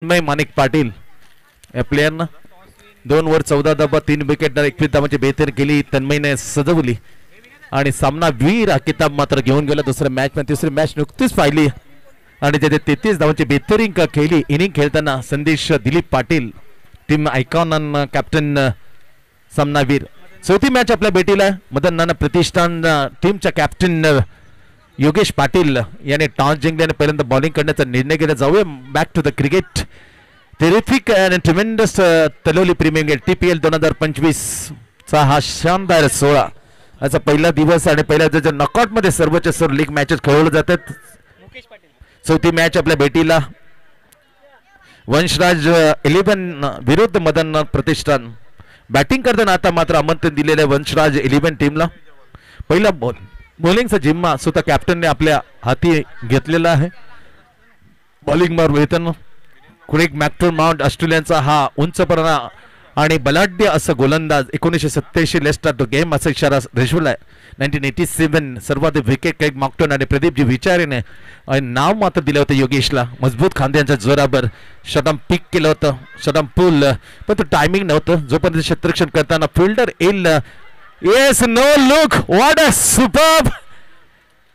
माणिक पाटील या प्लेयरनं 2 ओव्हर 14 धावा 3 विकेट 21 धावांची बेहतरीन केली. तन्मयने सजवली आणि सामना वीर किताब मात्र घेऊन गेला. दुसऱ्या मॅच मध्ये तिसरी मॅच नुकतीच पाहिली आणि त्याचे 33 धावांची बेहतरीन खेळली. इनिंग खेळताना संदेश Dilip Patil team icon captain सामनावीर. चौथी मॅच आपल्या भेटीला मदन नाना प्रतिष्ठान टीमच्या कॅप्टन योगेश पाटील याने टॉस जिंकल्याने पहिल्यांदा बॉलिंग करण्याचा निर्णय घेतला. जाऊया back to the cricket. Terrific and tremendous Taloli premium league TPL 2025 चा हा शानदार 16 असा पहिला दिवस आणि पहिल्या नॉकआउट मध्ये सर्वोच्च सर्व लीग मॅचेस खेळवल्या जातात. चौथी मॅच आपल्या भेटीला वंशराज 11 विरुद्ध मदन प्रतिष्ठान. बॅटिंग करताना आता मात्र आमंत्रण दिलेलं आहे वंशराज 11 टीमला. पहिला बॉलिंगचा जिम्मा स्वतः कॅप्टनने आपल्या हाती घेतलेला आहे. बॉलिंग मार वेतन क्रेग मॅक्डरमॉट ऑस्ट्रेलियाचा हा उंचपणा आणि बलाढ्य असं गोलंदाज 1987 लेस्टर तो गेम असा इशारा रेशवला आहे. 1987 सर्वाधिक विकेट क्रेग मॅक्डरमॉट आणि प्रदीपजी विचारेने नाव मात्र दिलं होतं योगेशला. मजबूत खांद्यांच्या जोरावर शटम पिक केलं होतं शटम पूल पण तो टायमिंग नव्हतं. जोपर्यंत क्षेत्ररक्षण करताना फिल्डर येईल. Yes no look what a superb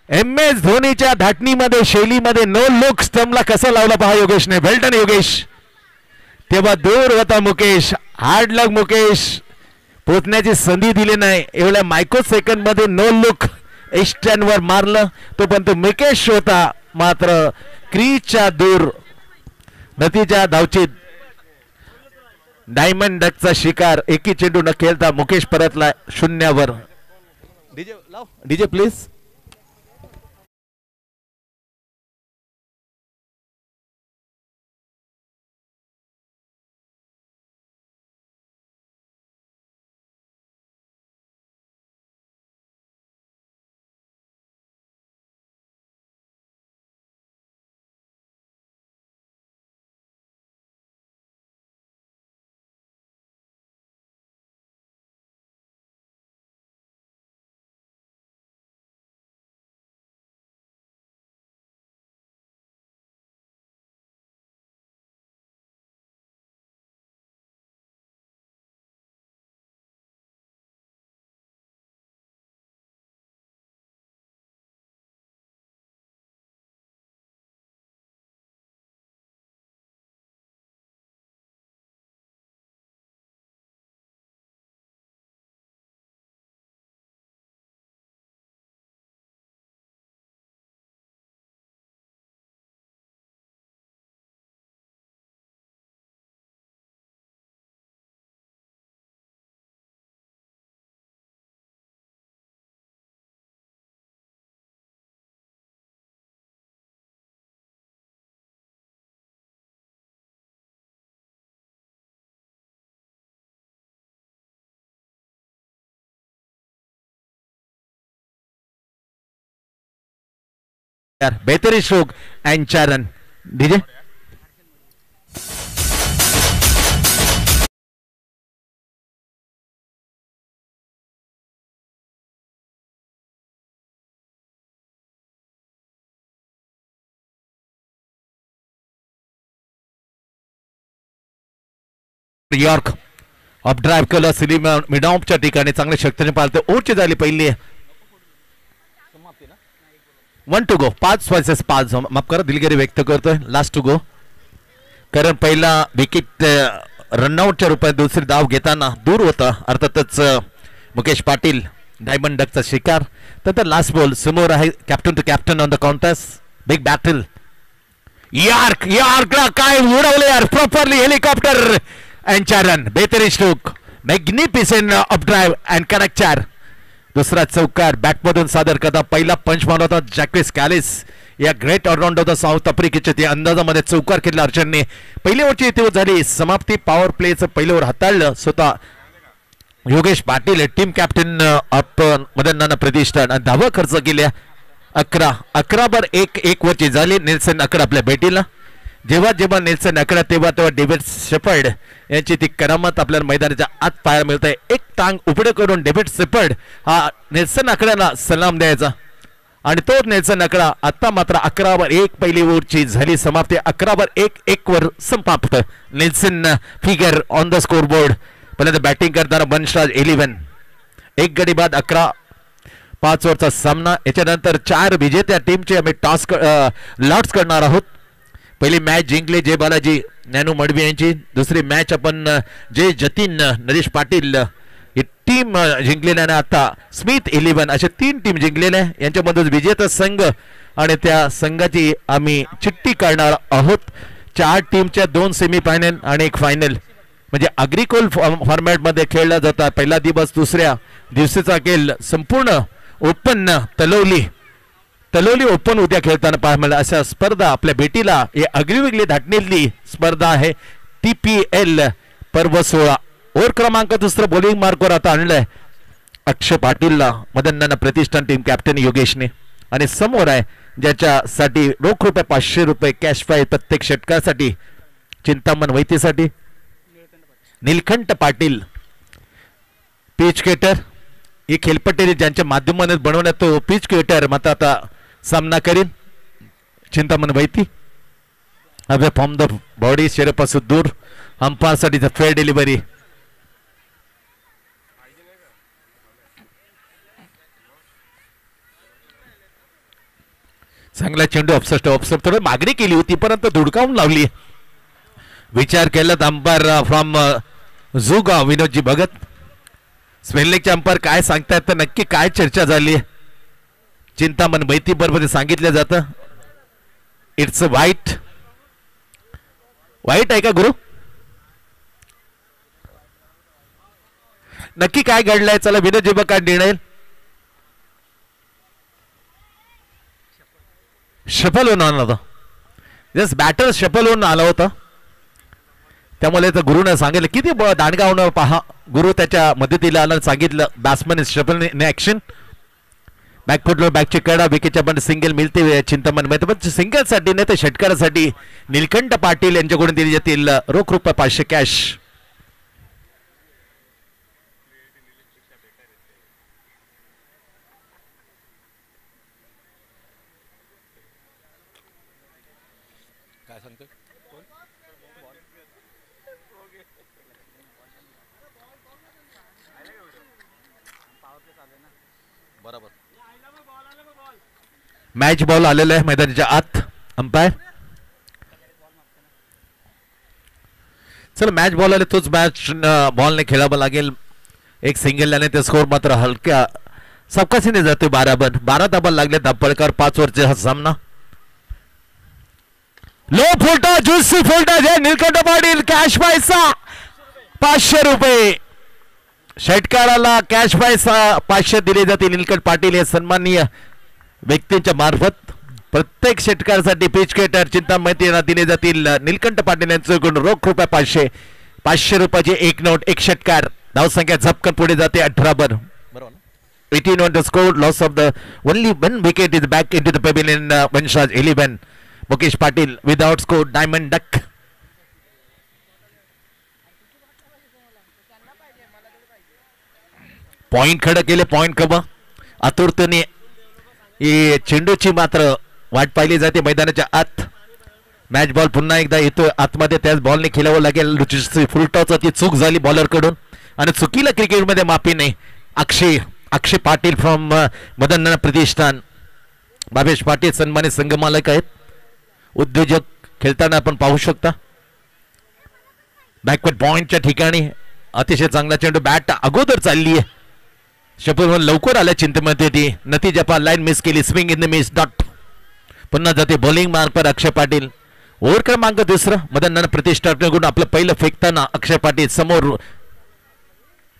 MS धोनीच्या धाटणीमध्ये शैलीमध्ये नो लुक स्टंपला कसा लावला पहा योगेशने. वेल डन योगेश. तेव्हा दूर होता मुकेश. हार्ड लक मुकेश. पोचण्याची संधी दिली नाही. एवढ्या मायक्रो सेकंड मध्ये नो लुक स्टॅन वर मारलं. तो पण तो मुकेश होता मात्र क्रीजच्या दूर. नतीजा धावचीत डायमंड डकचा शिकार. एकी चेंडू न खेळता मुकेश परतला 0 डीजे प्लीज. बेहतरीन stroke end 4 run. DJ York up drive केलं. सिलीम मिडॉपच्या ठिकाणी चांगल्या शक्तीने पाळते. ओव्हरची झाली पहिली. 1 to go 5 vs 5. माफ करा दिलगिरी व्यक्त करतोय. लास्ट टू गो कारण पहिला विकेट रनआउटच्या रूपात दुसरी धाव घेताना दूर होता. अर्थातच मुकेश पाटील डायमंड डकचा शिकार. तर लास्ट बॉल समोर आहे captain to captain on the contest. Big battle. Yorker यार्कला काय उडवले यार प्रॉपरली. Helicopter and 4 run. बेहतरीन stroke. Magnificent up drive and connect 4. दुसरा चौकार बॅटमधून सादर करता. पहिला पंच मारला होता जॅक्विस कॅलिस या ग्रेट ऑलराऊंडर होता साऊथ आफ्रिकेच्या. त्या अंदाजामध्ये चौकार केला अर्चनने. पहिली ओव्हरची इथे झाली समाप्ती. पॉवर प्लेचं पहिलं ओव्हर हाताळलं स्वतः योगेश पाटील टीम कॅप्टन आपण मदन नाना प्रतिष्ठान. धावा खर्च केल्या 11 बर 1 वरची झाली. नेल्सन 11 आपल्या भेटीला. जेव्हा जेव्हा नेल्सन 11 तेव्हा डेव्हिड शेपर्ड यांची ती करामत आपल्याला मैदानाच्या आत पाहायला मिळते. एक टांग उपडे करून डेव्हिड शेपर्ड हा नेल्सन 11ला सलाम द्यायचा. आणि तो नेल्सन आकडा आता मात्र 11-1 पहिली ओव्हरची झाली समाप्ती. 11-1 वर समाप्त. Nelson figure on the score board. पहिल्यांदा बॅटिंग करताना वंशराज 11 एक गडी बाद 11-5 ओव्हरचा सामना. याच्यानंतर 4 विजेत्या टीमचे आम्ही लॉट्स करणार आहोत. पहिली मॅच जिंकली जय बालाजी नॅनू मडवी यांची. दुसरी मॅच आपण जय जतीन नरेश पाटील ही टीम जिंकलेल्या. आता स्मिथ 11 अशा 3 टीम जिंकलेल्या. यांच्यामधून विजेता संघ आणि त्या संघाची आम्ही चिठ्ठी काढणार आहोत. 4 टीमच्या 2 सेमीफायनल आणि 1 फायनल म्हणजे अग्रिकोल फॉर्मॅटमध्ये खेळला जातात. पहिला दिवस दुसऱ्या दिवसाचा खेळ संपूर्ण ओपन तलोली ओपन उद्या खेळताना पाहायला मिळालं. अशा स्पर्धा आपल्या भेटीला हे आगळीवेगळी धाटणीतली स्पर्धा आहे. TPL पर्व 16 ओव्हर क्रमांक दुसरं बॉलिंग मार्कवर आता आणलंय अक्षय पाटीलला मदन नाना प्रतिष्ठान टीम कॅप्टन योगेशने. आणि समोर आहे ज्याच्यासाठी रोख रुपये 500 रुपये कॅश प्राइज प्रत्येक षटकासाठी. चिंतामण वैतीसाठी नीलकंठ पाटील पिच क्रिएटर ही खेळपट्टी ज्यांच्या माध्यमाने बनवण्यात तो पिच क्रिएटर मात्र आता सामना करीन. चिंतामण वैती अवे फ्रॉम द बॉडी शरीरापासून दूर. अंपायरसाठी फेअर डिलिव्हरी. चांगला चेंडू ऑफसाइड थोडी मागणी केली होती परंतु धुडकावून लावली. विचार केला अंपायर फ्रॉम जुगाव विनोदजी भगत. स्पेनलेगचे अंपायर काय सांगतायत तर नक्की काय चर्चा झाली. चिंतामण बैती बरोबर सांगितलं जातं इट्स वाईट आहे का गुरु? नक्की काय घडलंय? चला विनोदजी भगत काय निर्णय. शफल होऊन आला होता. जस्ट बॅटर शफल होऊन आला होता. त्यामुळे तर गुरुने सांगितलं किती दांडगा होणं पहा. गुरु त्याच्या मदतीला आला सांगितलं बॅट्समॅन शफल इन ऍक्शन. बॅकफुटवर बॅकची कडा विकेटच्या पण सिंगल मिळते चिंतामण मध्ये. पण सिंगल साठी नाही तर षटकारासाठी नीलकंठ पाटील यांच्याकडून दिली जातील रोख रुपये 500 कॅश. काय सांगतो बरोबर. मॅच बॉल आलेला आहे मैदानाच्या आत. अंपायर चल मॅच बॉल आले तोच मॅच बॉलने खेळावं लागेल. एक सिंगल आणि ते स्कोर मात्र हलक्या सबकासीने जाते. 12 धाबा लागले धापळकर 5 ओव्हरचा हा सामना. लो फुलटा जुस्सी फुलटा जय नीलकंठ पाटील कॅश पैसा 500 रुपये. षटकाराला कॅश पैसा 500 दिले जातील. नीलकंठ पाटील हे सन्माननीय व्यक्तींच्या मार्फत प्रत्येक षटकारासाठी पिच क्रिएटर चिंतामण दिले जातील. नीलकंठ पाटील यांच्याकडून रोख रुपये 500 रुपयाची एक नोट एक षटकार. धावसंख्या झपकन पुढे जाते 18 वर. 18 on the score. Loss of the only 1 wicket is back into the pavilion. Vanshaj 11. Mukesh Patil without score diamond duck. Point खडं केले. पॉइंट कवा आतुरतेने चेंडूची मात्र वाट पाहिली जाते मैदानाच्या आत. मॅच बॉल पुन्हा एकदा येतो आतमध्ये. त्याच बॉलने खेळावं लागेल. फुलटॉच ती चूक झाली बॉलर कडून आणि चुकीला क्रिकेटमध्ये माफी नाही. अक्षय पाटील फ्रॉम मदन नाना प्रतिष्ठान. भावेश पाटील सन्मानित संघमालक आहेत. उद्योजक खेळताना आपण पाहू शकता. बॅकवर्ड पॉइंटच्या ठिकाणी अतिशय चांगला चेंडू. बॅट अगोदर चालली आहे. शपथ लवकर आल्या चिंतेमध्ये ती नतीजा पा लाईन मिस केली. Swing in the miss dot. पुन्हा जाते बॉलिंग मार्क पर अक्षय पाटील. ओव्हर क्रमांक दुसरा मदन नाना प्रतिष्ठानकडून आपलं पहिलं फेकताना अक्षय पाटील समोर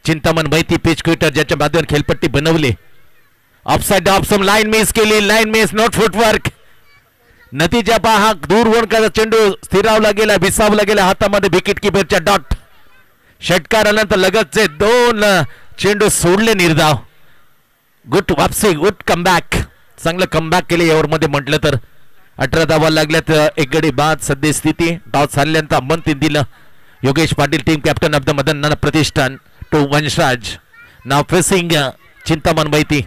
चिंतामण मैती पिच क्रिएटर ज्याच्या माध्यमातून खेळपट्टी बनवली. ऑफसाइड ऑफ लाईन मिस केली. Line miss not footwork. नतीजा पहा दूर वळून चेंडू स्थिरावला गेला विसावला गेला हातामध्ये विकेट किपरच्या डॉट. षटकार आल्यानंतर लगतचे 2 चेंडू सोडले निर्धाव. गुड वापसी गुड कमबॅक. चांगलं कमबॅक केले यावर म्हटलं तर. 18 धावा लागल्यात. एक गडी बाद सध्या स्थिती. टॉस हरल्यानंतर आमंत्रण दिलं Yogesh Patil team captain of the Madan Nana Pratishthan to Vanshraj. Now facing Chintaman Maiti.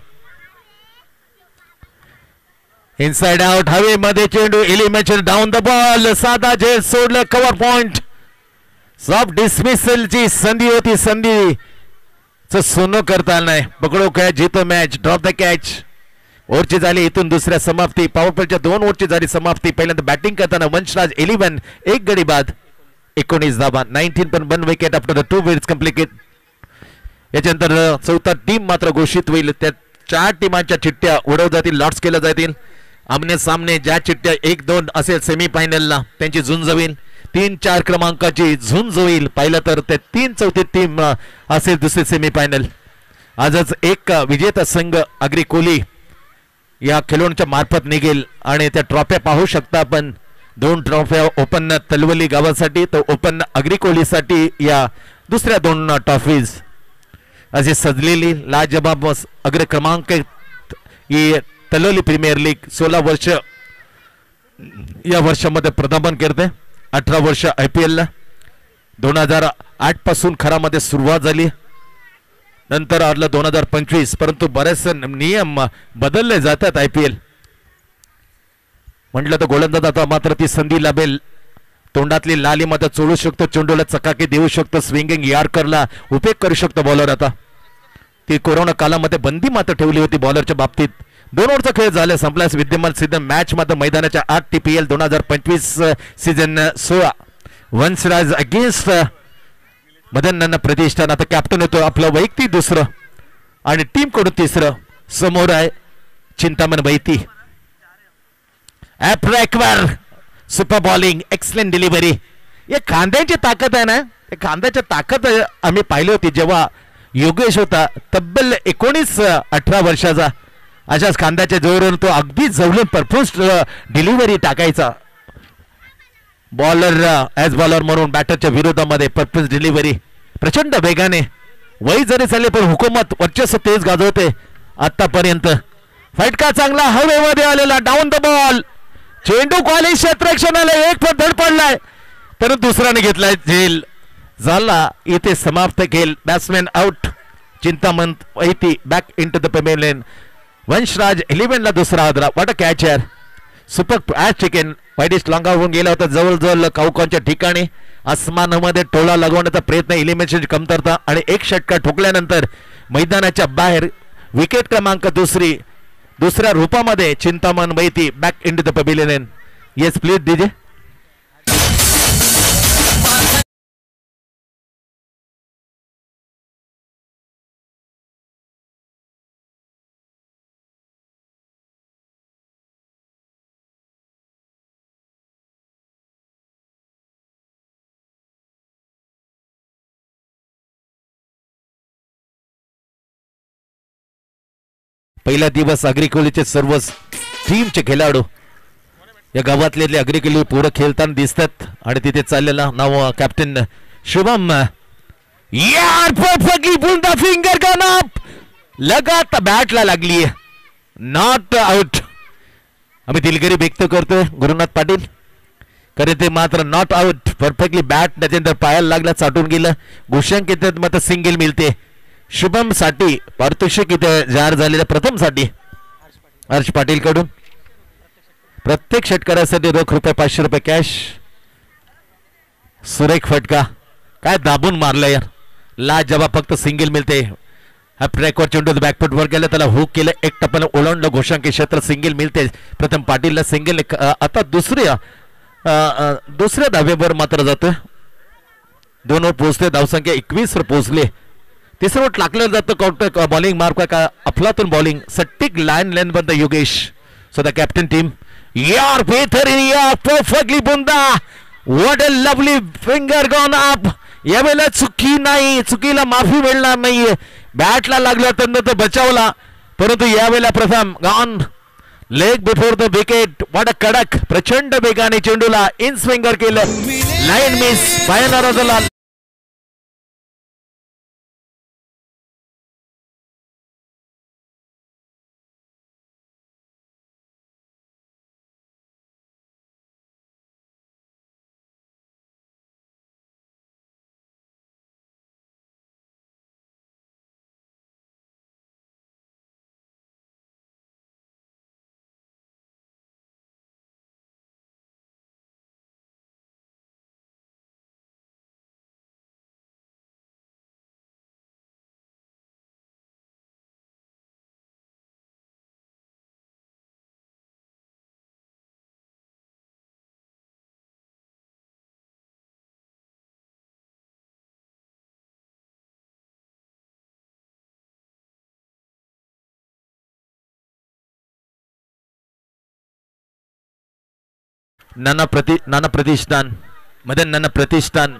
Inside out हवेमध्ये चेंडू एलिमिनेशन डाऊन द बॉल साधा झेल सोडलं कव्हर पॉइंट सॉफ्ट डिसमिसलची संधी होती संधी सोनं करता आलं नाही पकडो कॅच जितो मॅच ड्रॉप द कॅच ओव्हरची झाली इथून दुसऱ्या समाप्ती पॉवर प्लेच्या 2 ओव्हरची झाली समाप्ती पहिल्यांदा बॅटिंग करताना वंशराज 11 एक गडी बाद 19 धावा 19.1 wicket after the 2 wickets completed याच्यानंतर चौथा टीम मात्र घोषित होईल त्या 4 टीमांच्या चिठ्ठ्या उडव जातील लॉट्स केल्या जातील आमने सामने ज्या चिठ्ठ्या 1-2 असेल सेमीफायनलला त्यांची झुंज होईल 3-4 क्रमांकाची झुंज होईल पाहिलं तर ते 3/4 टीम असेल दुसरे सेमीफायनल आजच एक विजेता संघ अग्री कोहली या खेळोडच्या मार्फत निघेल आणि त्या ट्रॉफ्या पाहू शकता आपण 2 ट्रॉफ्या ओपन तलवली गावासाठी तर ओपन अग्री कोहलीसाठी या दुसऱ्या 2 ट्रॉफीज असे सजलेली लाजबाब अग्र क्रमांक ही तलवली प्रीमियर लीग 16 वर्ष या वर्षामध्ये प्रदान करते 18 वर्ष IPL ला 2008 पासून खरामध्ये सुरुवात झाली नंतर आलं 2025 परंतु बरेचसे नियम बदलले जातात IPL म्हटलं तर गोलंदाज आता मात्र ती संधी लाभेल तोंडातली लाली मात्र चोळू शकतो चेंडूला चकाकी देऊ शकतो स्विंगिंग यॉर्करला उपयोग करू शकतो बॉलर आता ती कोरोना कालामध्ये बंदी मात्र ठेवली होती बॉलरच्या बाबतीत 2 ओव्हरचा खेळ झाला संपल्यास विद्यमान सीझन मॅच मात्र मैदानाच्या 8 TPL 2025 season 16 Vanshraj against Madan Pratishthan आता कॅप्टन होतो आपलं वैयक्तिक दुसरं आणि टीम कडून तिसरं समोर आहे चिंतामण बैती ॲप्रॅकवर सुपर बॉलिंग एक्सलेंट डिलिव्हरी या खांद्याची ताकद आहे ना खांद्याची ताकद आम्ही पाहिली होती जेव्हा योगेश होता तब्बल 19-18 वर्षाचा अशाच खांद्याच्या जोरावर तो अगदी जवळून परफेक्ट डिलिव्हरी टाकायचा बॉलर ॲज बॉलर म्हणून बॅटरच्या विरोधामध्ये परफेक्ट डिलिव्हरी प्रचंड वेगाने वय जरी चालले पण हुकूमत वर्चस्व तेज गाजवते आतापर्यंत फटका चांगला हवेमध्ये आलेला डाऊन द बॉल चेंडू कॉलेज क्षेत्ररक्षणाला एक फट धड पडलाय तर दुसऱ्याने घेतलाय झेल झाला इथे समाप्त खेळ batsman out Chintamant Vaiti back in to the pavilion Vanshraj 11 ला दुसरा हादरा what a catcher super as chicken widish long होऊन गेला होता जवळजवळ काउकांच्या ठिकाणी आसमानामध्ये टोळा लागवण्याचा प्रयत्न इलिमिनेशन कमतरता आणि एक षटका ठोकल्यानंतर मैदानाच्या बाहेर विकेट क्रमांक दुसऱ्या रूपामध्ये Chintaman Baiti back in to the pavilion yes please DJ पहिला दिवस अग्रिकोलीचे सर्व टीमचे खेळाडू या गावातले अग्रिकोली पुढे खेळताना दिसतात आणि तिथे चाललेला नाव कॅप्टन शुभम यार perfectly pull the finger gun up लगात बॅटला लागली नॉट आउट आम्ही दिलगिरी व्यक्त करतोय गुरुनाथ पाटील खरे ते मात्र नॉट आउट परफेक्टली बॅट त्याच्यानंतर पायाला लागला चाटून गेलं घोषण घेतात मात्र सिंगल मिळते शुभम साठी पारितोषिक इथे जाहीर झालेल्या प्रथम साठी हर्ष पाटील कडून प्रत्येक षटकारासाठी रोख ₹500 कॅश सुरेख फटका काय दाबून मारला यार लाजवाब फक्त सिंगल मिळते हा ट्रॅकवर चेंडू बॅकफुट वर गेला त्याला हुक केलं एक टप्प्याला ओलांडलं घोषांकी क्षेत्र सिंगल मिळते प्रथम पाटीलला सिंगल आता दुसऱ्या धाब्यावर मात्र जातं 2 वर पोहोचते धावसंख्या 21 वर पोहोचले तिसरं वट टाकलं जातं काउंटर बॉलिंग मार्क का अफलातून बॉलिंग सट्टिक लाईन लेन बंद Yogesh so the captain team यार बेहतर यार परफेक्टली बुंदा what a lovely finger gone up यावेळेला चुकी नाही चुकीला माफी मिळणार नाहीये बॅटला लागला तर बचावला परंतु यावेळेला प्रथम gone leg before the wicket what a कडक प्रचंड वेगाने चेंडूला इन स्विंगर केलं लाईन मिस बायनाराजला Nana Pratishthan Madan Nana Pratishthan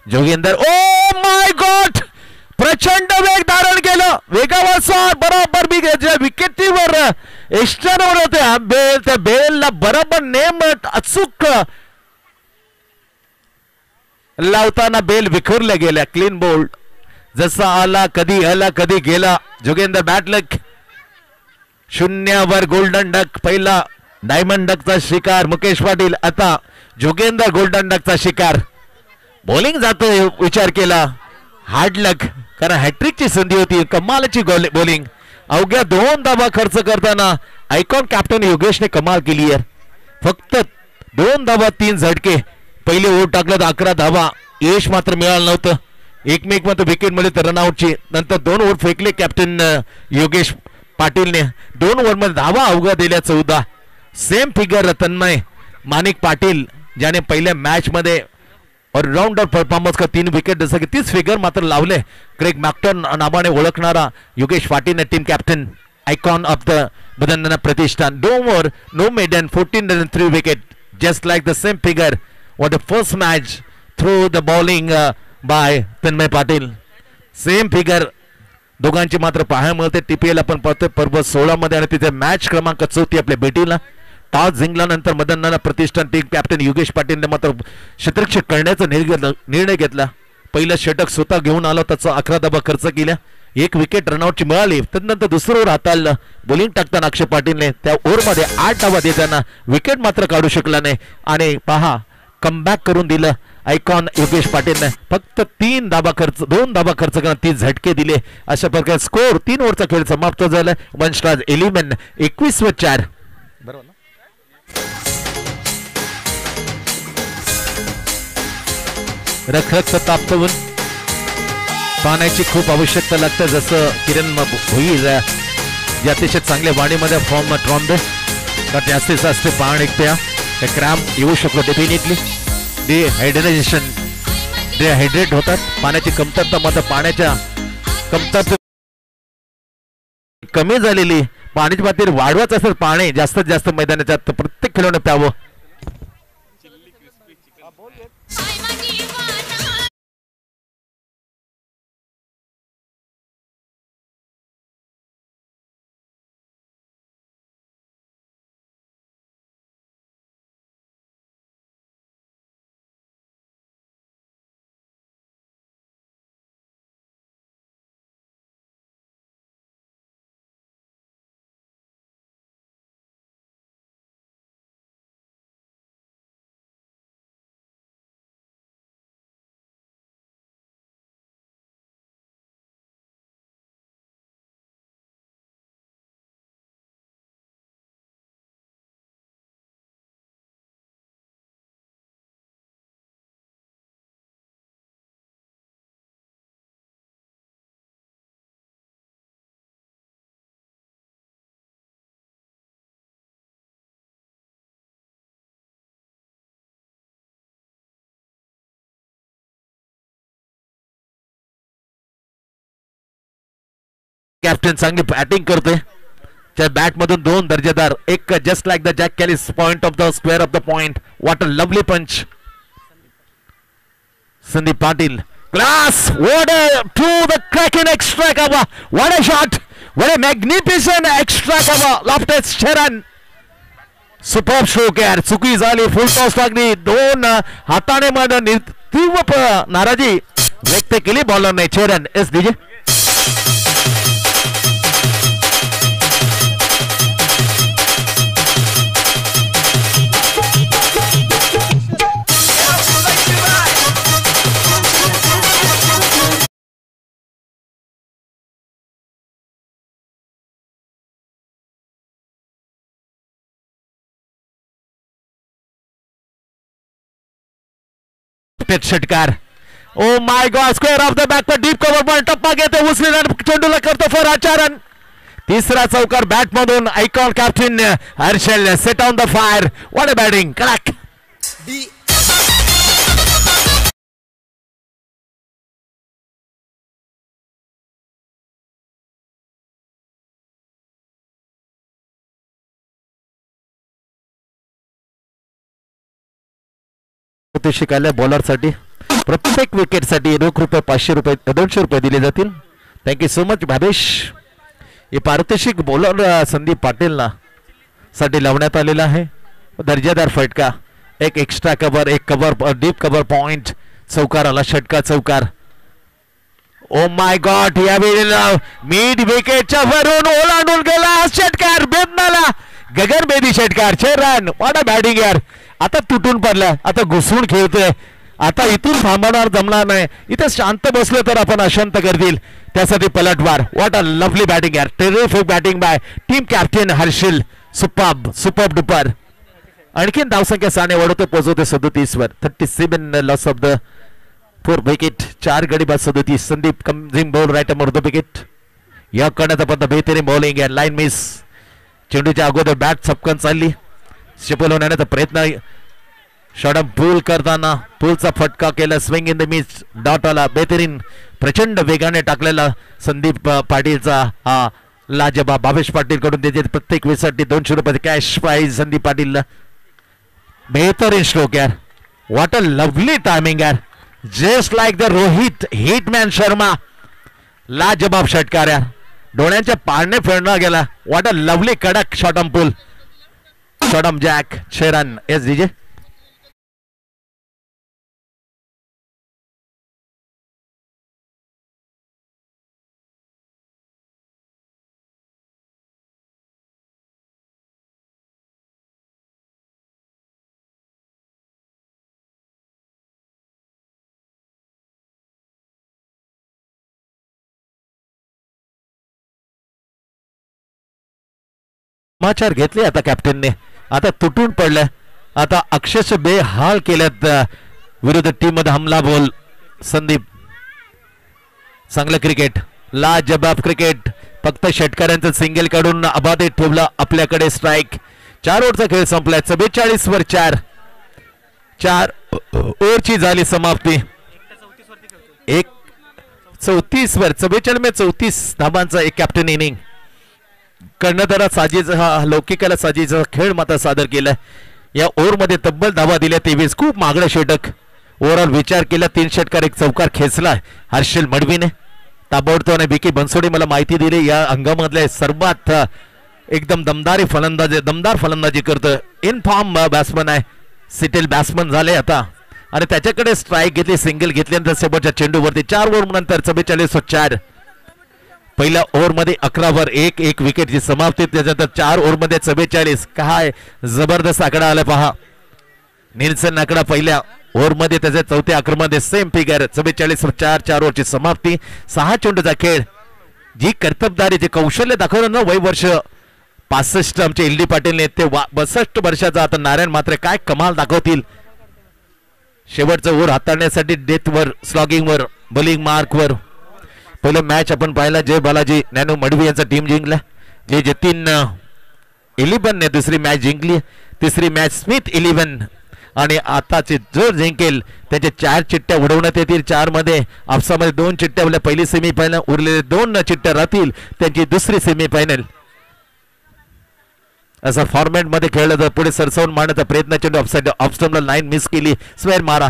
Joginder oh my God प्रचंड वेग धारण केलं वेगावर बरोबर विकेटीवर एक्स्ट्रावर होत्या बेल त्या बेलला बरोबर नेम अचूक लावताना बेल विखुरल्या गेल्या क्लीन बोल्ड जसा आला कधी गेला जोगेंद्र बॅटलक शून्यावर गोल्डन डक पहिला डायमंड डकचा शिकार मुकेश पाटील आता जोगेंद्र गोल्डन डकचा शिकार बॉलिंग जातोय विचार केला हार्ड लक कारण हॅट्रिकची संधी होती कमालाची बॉलिंग अवघ्या 2 धावा खर्च करताना आयकॉन कॅप्टन योगेशने कमाल केली आहे फक्त 2 धावा 3 झटके पहिले ओव्हर टाकलं तर 11 धावा यश मात्र मिळालं नव्हतं एकमेक मात्र विकेट मिळाली तर रनआउटची नंतर 2 ओव्हर फेकले कॅप्टन योगेश पाटीलने 2 ओव्हरमध्ये धावा अवघ्या दिल्या 14 सेम फिगर तन्मय माणिक पाटील ज्याने पहिल्या मॅच मध्ये ऑलराउंडर परफॉर्मन्स का 3 विकेट जसं की 30 फिगर मात्र लावले क्रेग मॅक्टन नावाने ओळखणारा Yogesh Patil team captain icon of the बदनना Pratishthan no maiden 14 run 3 wicket just like the same figure what the first match through the bowling by Tanmay Patil same figure दोघांची मात्र पाहायला मिळते टीपीएल आपण पाहतोय पर्व 16 मध्ये आणि तिथे मॅच क्रमांक 34 आपल्या भेटीला टॉस जिंकल्यानंतर मदननाना प्रतिष्ठान टीम कॅप्टन योगेश पाटीलने मात्र क्षेत्ररक्षक करण्याचा निर्णय घेतला पहिलं षटक स्वतः घेऊन आला त्याचा 11 धावा खर्च केल्या 1 विकेट रनआउटची मिळाली त्यानंतर दुसरं ओव्हर हाताळलं बॉलिंग टाकताना अक्षय पाटीलने त्या ओव्हरमध्ये 8 धावा देताना विकेट मात्र काढू शकला नाही आणि पहा कमबॅक करून दिलं आयकॉन योगेश पाटीलने फक्त 2 धावा खर्च करत 30 झटके दिले अशा प्रकारे स्कोर 3 ओव्हरचा खेळ समाप्त झाला वंशराज 11 21-4 बरोबर ना रखरख तापवून पाण्याची खूप आवश्यकता लागते जसं किरण भोई जे अतिशय चांगल्या वाणीमध्ये फॉर्म ट्रॉम्बे तर जास्तीत जास्त पाणी प्या क्रॅम्प येऊ शकतो डेफिनेटली डिहायड्रेट होतात पाण्याची कमतरता मात्र पाण्याच्या कमतरता कमी झालेली पाण्याची पातळी वाढवायचं असेल पाणी जास्तीत जास्त मैदानाच्या प्रत्येक खेळाडूने प्यावं कॅप्टन चांगली बॅटिंग करतोय त्या बॅट मधून 2 दर्जेदार एक just like the Jack Kallis point of the square of the point what a lovely punch Sandeep Patil class what to the cracking extra cover what a shot what a magnificent extra cover lofted शरण super stroke यार चुकी झाली फुल toss लागली 2 हाताने मध्ये तीव्र नाराजी व्यक्त केली बॉलरने चरण एस डीजे षटकार ओ my God square of the back per deep cover ball टप्पा घेते उचलून चेंडूला करतो फॉर आचारन तिसरा चौकार बॅट मधून icon captain Harshal set on the fire what a batting crack ते शिकायला बॉलरसाठी प्रत्येक विकेटसाठी रोख रुपये 500 रुपये 200 रुपये दिले जातील. Thank you so much Bhavesh. हे पारितोषिक बॉलर संदीप पाटीलला साठी लावण्यात आलेला आहे. दर्जेदार फटका, एक एक्स्ट्रा कव्हर, एक कव्हर डीप कव्हर पॉइंट, चौकार आला, षटका चौकार. ओ माय गॉड, या वेळेला मिड विकेटच्या वरून ओलांडून गेला षटकार, बेदनाला गगनभेदी षटकार, 6 रन. व्हॉट अ बॅटिंग यार. आता तुटून पडला, आता घुसून खेळतोय, आता इथून थांबणार जमणार नाही. इथे शांत बसलं तर आपण अशांत करतील, त्यासाठी पलटवार. व्हॉट अ लवली बॅटिंग यार, terrific batting by team captain Harshil. Superb duper. आणखीन धावसंख्या साने वाढवतो, पोहोचवते 37 वर. 37 लॉस ऑफ द 4 विकेट, 4 गडी बाद 37. संदीप कमजिंग ball right arm over the wicket. या करण्याचा पद्धत बेहतरीन बॉलिंग आहे. लाईन मिस, चेंडूच्या अगोदर बॅट चपकन चालली, शिपल होण्याचा प्रयत्न. शॉट पूल करताना पूलचा फटका केला, swing in the miss, dot आला. बेहतरीन प्रचंड वेगाने टाकलेला संदीप पाटीलचा हा लाजबाब. भावेश पाटील कडून त्याचे प्रत्येक वेळेसाठी 200 रुपये कॅश प्राइज संदीप पाटीलला. बेहतरीन स्ट्रोक यार. व्हॉट अ लवली टायमिंग यार, just like the Rohit hitman Sharma. लाजबाब षटकार यार, डोळ्यांच्या पारणे फिरणं गेला. व्हॉट अ लवली कडक शॉटम पूल, शॉटम जॅक. 6 रन. Yes DJ. समाचार घेतले आता कॅप्टनने, आता तुटून पडलं, आता अक्षरशः बेहाल केल्यात विरुद्ध टीम मध्ये. हमला बोल संदीप. चांगलं क्रिकेट, लाजबाब क्रिकेट. फक्त षटकारांचं सिंगल काढून अबाधित ठेवला आपल्याकडे. स्ट्राईक. 4 ओव्हरचा खेळ संपलाय. 44 वर 4 ओव्हरची झाली समाप्ती. 34 वर 44 धाबांचा एक कॅप्टन इनिंग. कर्णधारा साजेचा हा लौकिकाला साजेचा खेळ मात्र सादर केलाय. या ओव्हरमध्ये तब्बल धावा दिल्या 23. खूप मागडं षटक. ओव्हरऑल विचार केला 3 षटकार 1 चौकार खेचलाय हर्षल मडवीने. ताबडतोब बिकी बनसोडे मला माहिती दिली या अंगामधले सर्वात एकदम दमदार फलंदाजी करतोय. इन फॉर्म बॅट्समन आहे, सिटेल बॅट्समन झाले आता, आणि त्याच्याकडे स्ट्राईक घेतली, सिंगल घेतल्यानंतर शेवटच्या चेंडूवरती 4 ओव्हर नंतर 44 वर 4. पहिल्या ओव्हरमध्ये 11 वर 1 विकेटची समाप्ती. त्याच्यानंतर 4 ओव्हरमध्ये 44. काय जबरदस्त आकडा आला पहा. निल्सन आकडा पहिल्या ओव्हरमध्ये त्याच्या चौथ्या आक्रमणामध्ये सेम फिगर. 44 वर 4 ओव्हरची समाप्ती. 6 चेंडूचा खेळ. जी कर्तबदारी, जे कौशल्य दाखवलं ना, वय वर्ष 65 आमचे एल डी पाटीलने, ते 62 वर्षाचा आता नारायण मात्र काय कमाल दाखवतील. शेवटचं ओव्हर हाताळण्यासाठी डेथवर, स्लॉगिंगवर, बॉलिंग मार्कवर. पहिलं मॅच आपण पाहिला, जय बालाजी नॅनो मडवी यांचा टीम जिंकला. जे जतीन 11 ने दुसरी मॅच जिंकली. तिसरी मॅच स्मिथ 11. आणि आताचे जो जिंकेल त्याचे 4 चिठ्ठ्या उडवण्यात येतील. 4 मध्ये आपसामध्ये 2 चिठ्ठ्या, पहिली सेमीफायनल, उरलेले 2 चिठ्ठ्या राहतील त्यांची दुसरी सेमीफायनल. असं फॉर्मॅट मध्ये खेळलं तर पुढे सरसावून मारण्याचा प्रयत्न. चेंडू ऑफसाईड, ऑफस्टंपला लाईन मिस केली. स्क्वेअर मारा.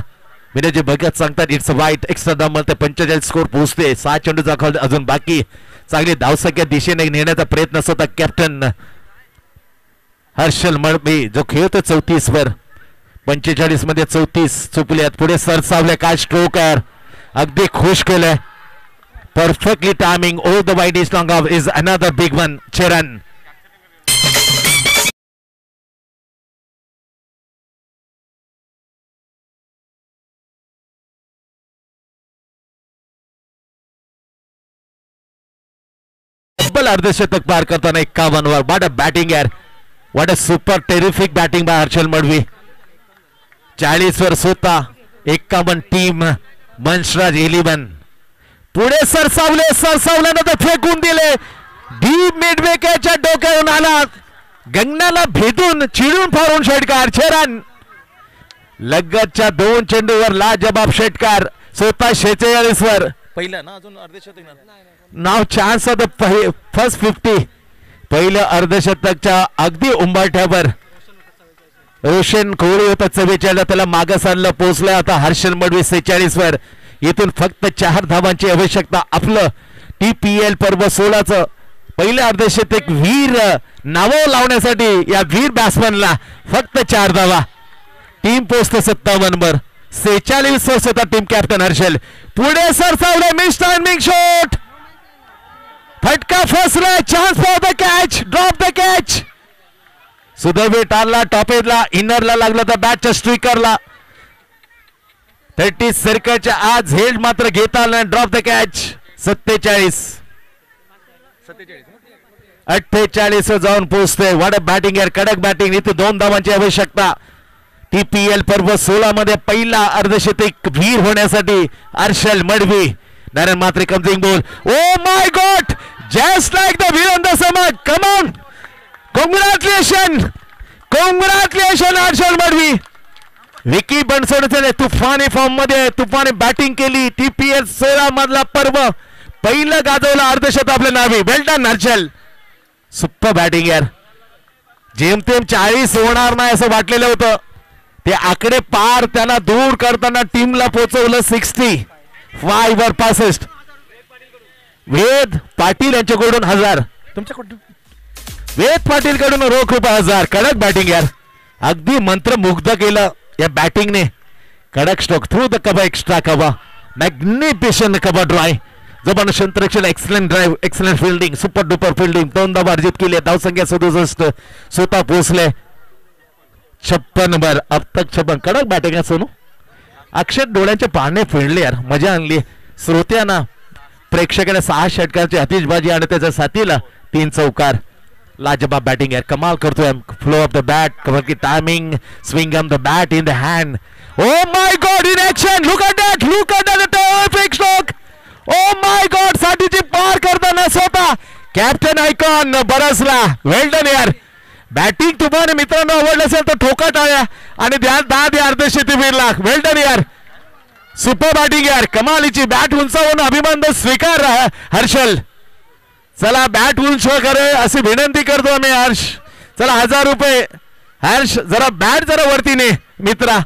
विनयजी भगत सांगतात इट्स वाईट. एक्स्ट्रा धाव ते 45 स्कोर पोहोचते. 6 चेंडूचा खेळ अजून बाकी. चांगली धावसंख्या दिशेने नेण्याचा प्रयत्न होता कॅप्टन हर्षल मडवी, जो खेळतो 34 वर. 45 मध्ये 34 चुकल्यात, पुढे सरसावले. काय स्ट्रोक आहे, अगदी खुश केलंय. Perfectly timing. Over the wide is long off is another big one. 6 run. अर्धशतक पार करताना 51 वर. व्हॉट अ बॅटिंग यार, what a super terrific batting by Harshal Madvi. 40 वर स्वतः 51 टीम मंचराज 11. पुढे सरसावल्यानंतर फेकून दिले. डीप मिड विकेटच्या डोक्यावरून आला, गंगनाला भेटून चिडून फाडून षटकार. 6 रन. लगतच्या 2 चेंडूवर लाजबाब षटकार. स्वतः 46 वर. पहिला ना, अजून अर्धशतक नाव चान्स ऑफ द फर्स्ट 50. पहिलं अर्धशतकच्या अगदी उंबरठ्यावर रोशन कोहली होता 44, त्याला मागं आणलं, पोहोचलं आता हर्षल मडवी 46 वर. इथून फक्त 4 धावांची आवश्यकता. आपलं TPL पर्व 16चं पहिल्या अर्धशतक वीर नावं लावण्यासाठी या वीर बॅट्समनला फक्त 4 धावा. टीम पोस्ट 57 वर. 46 वर्ष होता टीम कॅप्टन हर्षल. पुढे सरसावलं, मिस टायमिंग शॉट, फटका फसला, chance for the catch, drop the catch. सुदैवी टारला, टॉपेजला, इनरला लागला तर बॅटच्या स्ट्रिकरला. 30 सर्कलच्या आज हेड मात्र घेता आला, ड्रॉप द कॅच. 48 जाऊन पोहोचते. वाट बॅटिंग यार, कडक बॅटिंग. इथे 2 धावांची आवश्यकता. TPL पर्व 16 मध्ये पहिला अर्धशतक वीर होण्यासाठी हर्षल मडवी. नारायण मात्रे कमजिंग ball. Oh my God, just like the Virender Sehwag. Come on, congratulation Harshal Madvi. Vicky बनसोडचे तुफानी फॉर्म मध्ये तुफानी बॅटिंग केली. TPL 16 मधला पर्व पहिलं गाजवलं अर्धशतक आपल्या नावी. वेल डन हर्षल, सुपर बॅटिंग यार. जेमतेम 40 होणार नाही असं वाटलेलं होतं. ते आकडे पार त्यांना दूर करताना टीमला पोहोचवलं 65 वर. 65. वेद पाटील यांच्याकडून 1000, तुमच्याकडून वेद पाटील कडून रोख ₹1000. कडक बॅटिंग यार, अगदी मंत्रमुग्ध केलं या बॅटिंगने. कडक stroke through the cover, extra cover, magnificent cover drive, जबरदस्त अंतरिक्षण, excellent drive, excellent fielding, super duper fielding. 2 धावा अर्जित केली. धावसंख्या 67. स्वतः पोहोचले 56 वर. अब तक 56. कडक बॅटिंग आहे सोनू. अक्षर डोळ्यांचे पाने फिरले यार, मजा आणली. श्रोत्यांना प्रेक्षकांना 6 षटकांची आतिषबाजी आणि त्याच्या साथीला 3 चौकार. लाजवाब बॅटिंग यार, कमाल करतोय. Flow of the bat, cover की timing, swing on the bat in the hand. Oh my God, in action, look at that, look at that terrific stroke. Oh my God, साठीची पार करताना स्वतः कॅप्टन आयकॉन बरसला. Well done यार. Batting तुम्हाला मित्रांनो आवडलं असेल तर ठोका टाळ्या आणि द्या 10 अर्धशतक वीरला. वेल डन यार, सुपर बॅटिंग यार, कमालीची. बॅट उंचावून अभिमान स्वीकार हर्षल. चला बॅट उंच करे अशी विनंती करतो आम्ही हर्ष. चला ₹1000. हर्ष जरा बॅट जरा वरती ने मित्रा.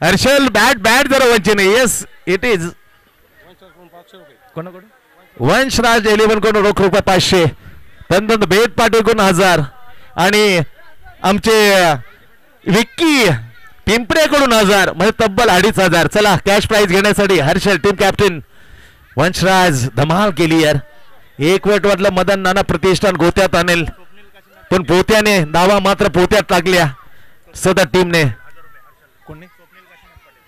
हर्षल बॅट जरा वंची नाही. Yes it is. वंशराज 11 कडून रोख ₹500. त्यानंतर बेद पाटील कडून 1000 आणि आमचे विक्की पिंपरे कडून 1000, म्हणजे तब्बल 2500. चला कॅश प्राइज घेण्यासाठी हर्षल टीम कॅप्टन. वंशराज धमाल केली यार. एक वेळ वाटलं मदन नाना प्रतिष्ठान गोत्यात आणेल, पण पोत्याने धावा मात्र पोत्यात टाकल्या स्वतः टीमने.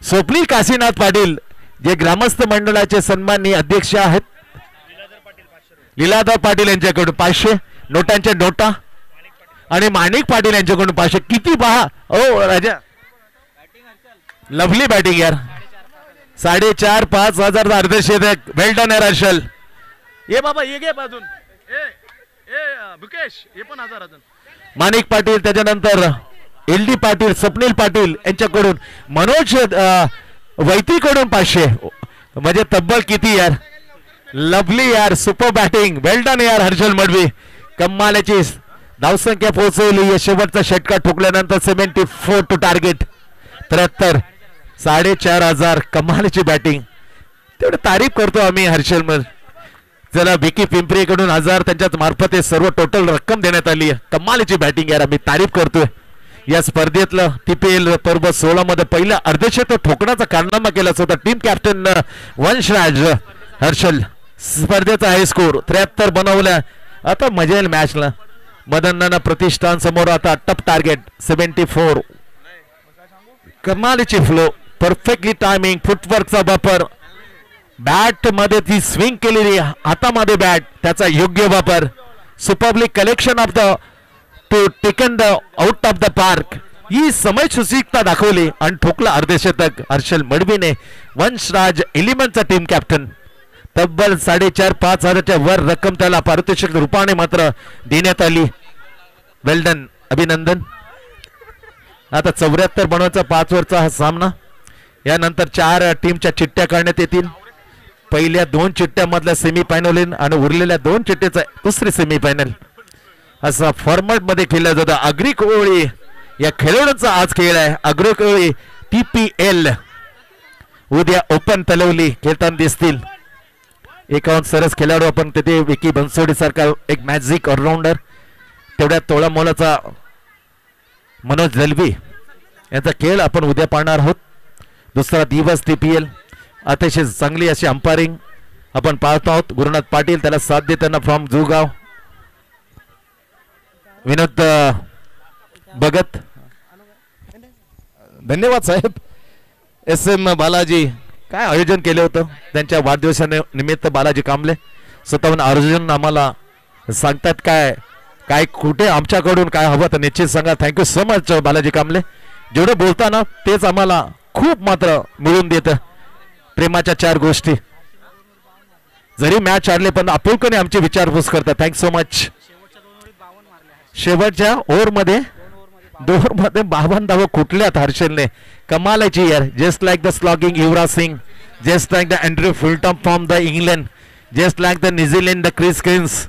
स्वप्नील काशीनाथ पाटील जे ग्रामस्थ मंडळाचे सन्माननीय अध्यक्ष आहेत, लीलाधर पाटील यांच्याकडून 500 नोटांच्या नोटा आणि माणिक पाटील यांच्याकडून 500. किती पहा ओ राजा, लवली बॅटिंग यार. 4,500 अर्धशतक. वेल डन यार हर्षल. ये बाबा ये घे बाजून. मुकेश हे पण 1000 अजून. माणिक पाटील, त्याच्यानंतर LD पाटील, स्वप्नील पाटील यांच्याकडून, मनोज वैतीकडून 500, म्हणजे तब्बल किती यार. लवली यार, सुपर बॅटिंग. वेल डन यार हर्षल मडवी. कमालाची धावसंख्या पोहोचवली. शेवटचा षटका ठोकल्यानंतर 74 टू टार्गेट 73. 4,500. कमालीची बॅटिंग. तेवढं तारीफ करतो आम्ही हर्षल मड. चला विकी पिंपरी कडून 1000 त्यांच्या मार्फत हे सर्व टोटल रक्कम देण्यात आली आहे. कमालीची बॅटिंग यार, आम्ही तारीफ करतोय. या स्पर्धेतलं TPL पर्व 16 मध्ये पहिला अर्धशतक ठोकण्याचा कारनामा केला होता टीम कॅप्टन वंशराज हर्षल. स्पर्धेचा हाय स्कोर 73 बनवला. आता मजा येईल मॅचला. मदन नाना प्रतिष्ठान समोर आता टफ टार्गेट 74. कमालीची फ्लो, परफेक्टली टायमिंग, फुटवर्कचा वापर, बॅट मध्ये ती स्विंग केलेली, हातामध्ये बॅट, त्याचा योग्य वापर, superly collection of the to taken the out of the park, ही समय सुशिकता दाखवली आणि ठोकला अर्धशतक हर्षल मडवीने. वंशराज 11चा टीम कॅप्टन. तब्बल 4,500 वर रक्कम त्याला पारितोषिक रूपाने मात्र देण्यात आली. वेल डन, अभिनंदन. आता 74 बनवायचा 5 वरचा हा सामना. यानंतर 4 टीमच्या चिठ्ठ्या काढण्यात येतील. पहिल्या 2 चिठ्ठ्यामधल्या सेमीफायनल आणि उरलेल्या 2 चिठ्ठ्याचा दुसरी सेमीफायनल. असा फॉर्मॅट मध्ये खेळला जातो. अग्री कोळी या खेळाडूंचा आज खेळ आहे. अग्री कोळी TPL उद्या ओपन तलवली खेळताना दिसतील. एकावन्न सरस खेळाडू आपण तिथे विकी बनसोडे सारखा एक मॅजिक ऑलराऊंडर, तेवढ्या तोळा मोलाचा मनोज दलवी यांचा खेळ आपण उद्या पाहणार आहोत. दुसरा दिवस TPL अतिशय चांगली अशी अंपायरिंग आपण पाहतो आहोत. गुरुनाथ पाटील त्याला साथ देताना फ्रॉम जुगाव. विनोद भगत धन्यवाद साहेब. SM बालाजी काय आयोजन केलं होतं त्यांच्या वाढदिवसानिमित्त. बालाजी कांबळे स्वतःहून अर्जुन आम्हाला सांगतात काय काय कुठे आमच्याकडून काय हवं तर निश्चित सांगा. Thank you so much Balaji Kamble. जेवढं बोलताना तेच आम्हाला खूप मात्र मिळून देतं. प्रेमाच्या 4 गोष्टी. जरी मॅच हारले पण आपुलकीने आमची विचारपूस करतात. Thank you so much. शेवटच्या ओव्हरमध्ये 52 धावा कुठल्यात हर्षलने. कमालाची यार. Just like the slogging Yuvraj Singh, just like the Andrew Flintoff from the England, just like the New Zealand the Chris Cairns,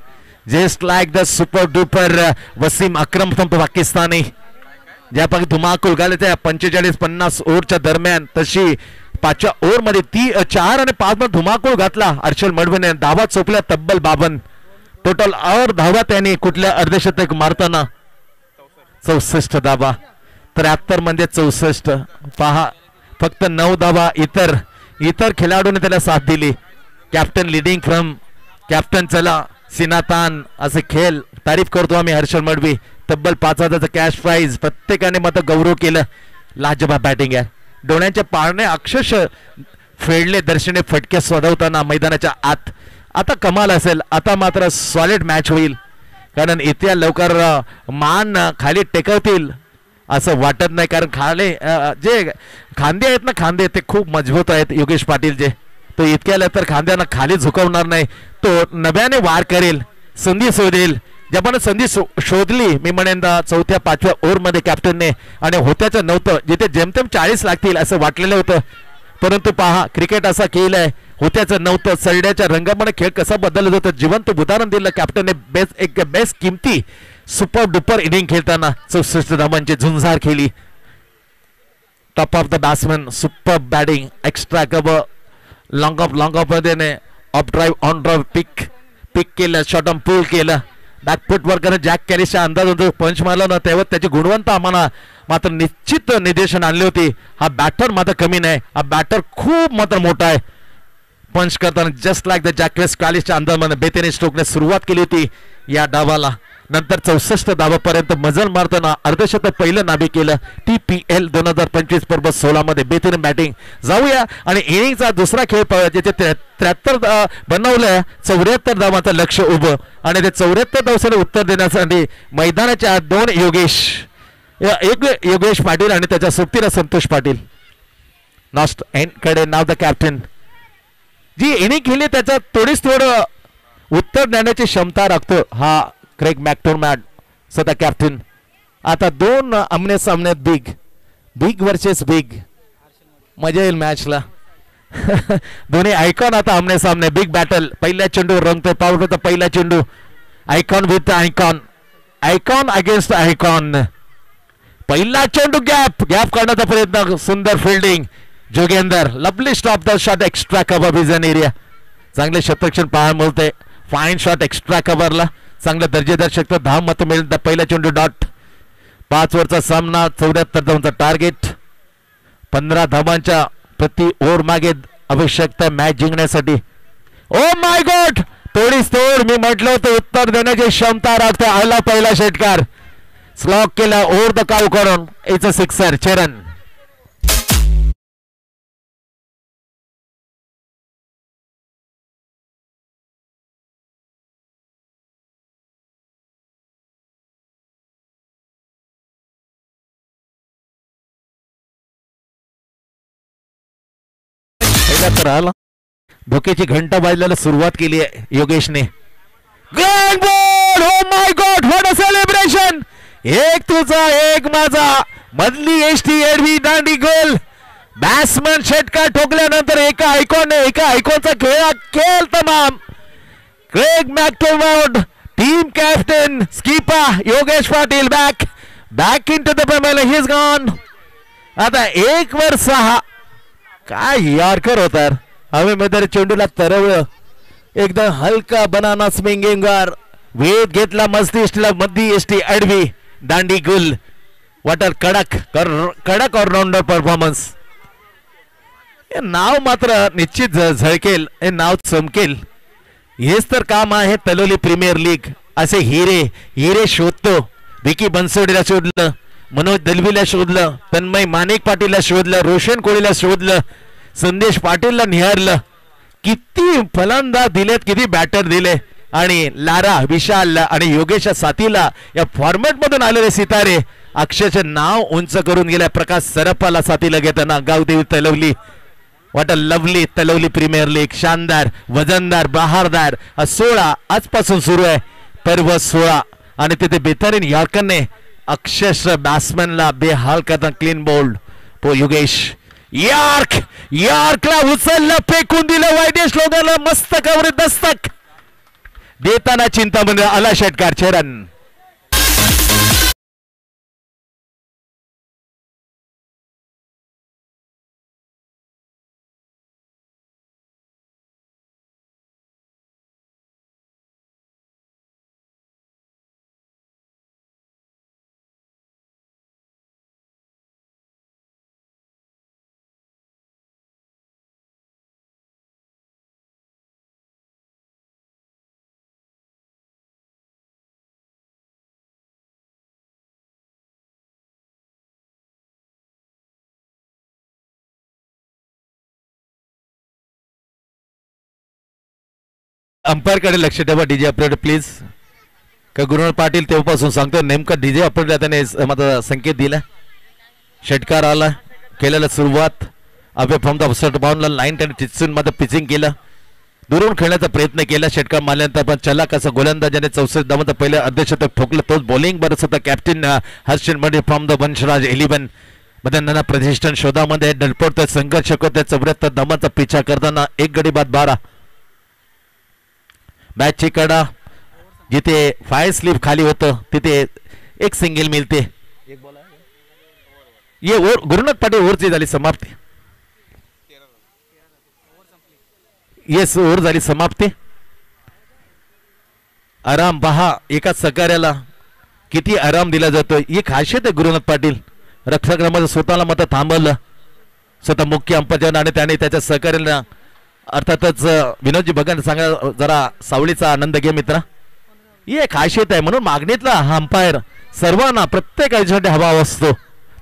just like the super duper Wasim Akram from Pakistani. ज्यापैकी धुमाकूळ घाले त्या 45-50 ओव्हरच्या दरम्यान तशी 5व्या ओव्हरमध्ये 4 आणि 5 मध्ये धुमाकूळ घातला हर्षल मडवीने. धावा चोपल्या तब्बल 52. टोटल और धावा त्यांनी कुठल्या अर्धशतक मारताना 64 धावा. 73 मध्ये 64. पहा फक्त 9 धावा इतर खेळाडूने त्याला साथ दिली. कॅप्टन लिडिंग फ्रॉम कॅप्टन चला सिनातान असे खेळ तारीफ करतो आम्ही हर्षल मडवी. तब्बल 5,000चं कॅश प्राइज. प्रत्येकाने मत गौरव केलं. लाजवाब बॅटिंग आहे. डोळ्यांचे पारणे अक्षरशः फेडले दर्शने फटके सोडवताना मैदानाच्या आत. आता कमाल असेल. आता मात्र सॉलिड मॅच होईल कारण इतक्या लवकर मान खाली टेकवतील असं वाटत नाही. कारण खाली जे खांदे आहेत ना खांदे ते खूप मजबूत आहेत. योगेश पाटील जे तो इतक्या लवकर खांद्यांना खाली झुकवणार नाही. तो नव्याने वार करेल. संधी शोधेल. ज्याप्रमाणे संधी शोधली मी म्हणेन 4-5व्या ओव्हरमध्ये कॅप्टनने आणि होत्याचं नव्हतं. जिथे जेमतेम 40 लागतील असं वाटलेलं होतं परंतु पहा क्रिकेट असा खेळ आहे. होत्याचं नव्हतं. सरड्याच्या रंगामध्ये खेळ कसा बदलत होतं. जिवंत उदाहरण दिलं कॅप्टनने. बेस्ट किमती सुपर डुपर इनिंग खेळताना 64 धावांची झुंजार खेळली. Top of the batsman super batting. Extra cover long of मध्ये ऑफ ड्राईव्ह ऑन ड्राईव्ह पिक केलं. शॉर्ट ऑन पूल केलं. बॅकफुट वर करत जॅक कॅलिसच्या अंदाज पंच मारला ना तेव्हा त्याची गुणवत्ता आम्हाला मात्र निश्चित निर्देशन आणली होती. हा बॅटर मात्र कमी नाही. हा बॅटर खूप मात्र मोठा आहे. पंच करताना जस्ट लाईक द जॅक कॅलिसच्या अंदाजामध्ये बेतेने स्ट्रोकने सुरुवात केली होती या डावाला. नंतर 64 धावापर्यंत मजल मारताना अर्धशतक पहिलं नाबी केलं. TPL 2025 पर्व 16 मध्ये बेतेने बॅटिंग. जाऊया आणि इनिंगचा दुसरा खेळ पाहूया जिथे 73 बनवलंय. 74 धावांचं लक्ष उभं आणि ते 74 धावांसाठी उत्तर देण्यासाठी मैदानाच्या 2 एक योगेश पाटील आणि त्याच्या सोबतीला संतोष पाटील. नॉस्ट एंड कडे नाव द कॅप्टन. जी इनिंग खेळली त्याचा थोडं उत्तर देण्याची क्षमता राखतो हा क्रेग मॅक्टोरमॅन स्वतः कॅप्टन. आता 2 आमने सामने बिग वर्सेस बिग. मजा येईल मॅचला. दोन्ही आयकॉन आता आमने सामने बिग बॅटल. पहिल्या चेंडू रंगतोय पावडरचा पहिला चेंडू. Icon with icon against icon. पहिला चेंडू गॅप करण्याचा प्रयत्न. सुंदर fielding Jogender. Lovely stop the shot extra cover vision area. चांगले शतरक्षण पाहायला मिळते. फाईन शॉट एक्स्ट्रा कव्हरला. चांगल्या दर्जेदार शक्य 10 मत मिळेल. पहिला चेंडू डॉट. 5 ओव्हरचा सामना. 74 धावांचा टार्गेट. 15 धावांच्या प्रति ओव्हर मागे आवश्यकता मॅच जिंकण्यासाठी. ओ माय गॉड तोड मी म्हटलं होतं उत्तर देण्याची क्षमता राखते. आला पहिला षटकार. स्लॉक केला ओव्हर द काउ करून. It's a sixer. चरण राहिला. धोक्याची घंटा वाजल्याला सुरुवात केली आहे योगेशने. Grand ball. Oh my God what a celebration. एक तुझा एक माझा मधली एसटी एडवी दांडी गोल. बॅट्समन षटकार ठोकल्यानंतर एका आयकॉनचा खेळ तमाम. क्रेग मॅक्टोरमॅन Team captain skipper Yogesh Patil back into the Pamela. He's gone. आता 1/6 काय यॉर्कर होता हवेमध्ये चेंडूला तरवलं एकदम हलका बनाना स्विंगिंगवर वेध घेतला मस्तीला मध्य एसटी अडवी दांडी गुल वॉटर कडक ऑलराउंडर परफॉर्मन्स. हे नाव मात्र निश्चित झळकेल हे नाव चमकेल. हेच तर काम आहे तलोली प्रीमियर लीग. असे हिरे शोधतो. विकी बनसोडेला शोधलं, मनोज दलवीला शोधलं, तन्मय माणिक पाटीलला शोधलं, रोशन कोळीला शोधलं, संदेश पाटीलला निहारलं. किती फलंदाज दिलेत, किती बॅटर दिले आणि लारा विशाल आणि योगेशच्या साथीला या फॉर्मॅट मधून आलेले सितारे अक्षरशः नाव उंच करून गेल्या. प्रकाश सरपाला साथीला घेताना Gavdevi Talavali. What a lovely Talavali premier league. शानदार वजनदार बहारदार 16 आजपासून सुरू आहे पर्व 16 आणि तिथे बेहतरीन यॉर्करने अक्षरशः बॅट्समॅनला बेहाल करता क्लीन बोल्ड पो योगेश. यॉर्कला उचललं फेकून दिलं वाईडेश लोगांना मस्त कवरे दस्तक देताना चिंतामणी आला षटकारचे रन. अंपायर कडे लक्ष ठेवा. DJ operator please. का गुरुनाथ पाटील तेव्हापासून सांगतो नेमका डीजे ऑपरेटर त्याने माझा संकेत दिला. षटकार आला केलेला सुरुवात अवे फ्रॉम द फर्स्ट बाउंडला लाईन त्याने टिचून मध्ये पिचिंग केलं. दुरून खेळण्याचा प्रयत्न केला. षटकार मारल्यानंतर पण चला कसं गोलंदाजाने 64 धावांचं पहिलं अर्धशतक ठोकलं. तोच बॉलिंग बरंच होता. कॅप्टन हर्षन मध्ये फ्रॉम द वंशराज 11 मध्ये नाना प्रतिष्ठान शोधामध्ये डलपोट संघर्ष करतोय. 74 धावांचा पिछा करताना 1 गडी बाद 12. मॅच ची कडा जिथे 5 स्लिप खाली होतं तिथे एक सिंगल मिळते. ये गुरुनाथ पाटील ओव्हरची झाली समाप्ती. येस ओव्हर झाली समाप्ती. आराम पहा एका सकाऱ्याला किती आराम दिला जातो. ही खासियत आहे गुरुनाथ पाटील. रक्षकामध्ये स्वतःला मत थांबवलं स्वतः मुख्य अंपायर आणि त्याने त्याच्या सहकार्याला अर्थातच विनोदजी बघा सांगा जरा सावळीचा आनंद घे मित्रा. ही एक खासियत आहे म्हणून मागणीतला हा अंपायर सर्वांना प्रत्येक आयुष्यासाठी हवा असतो.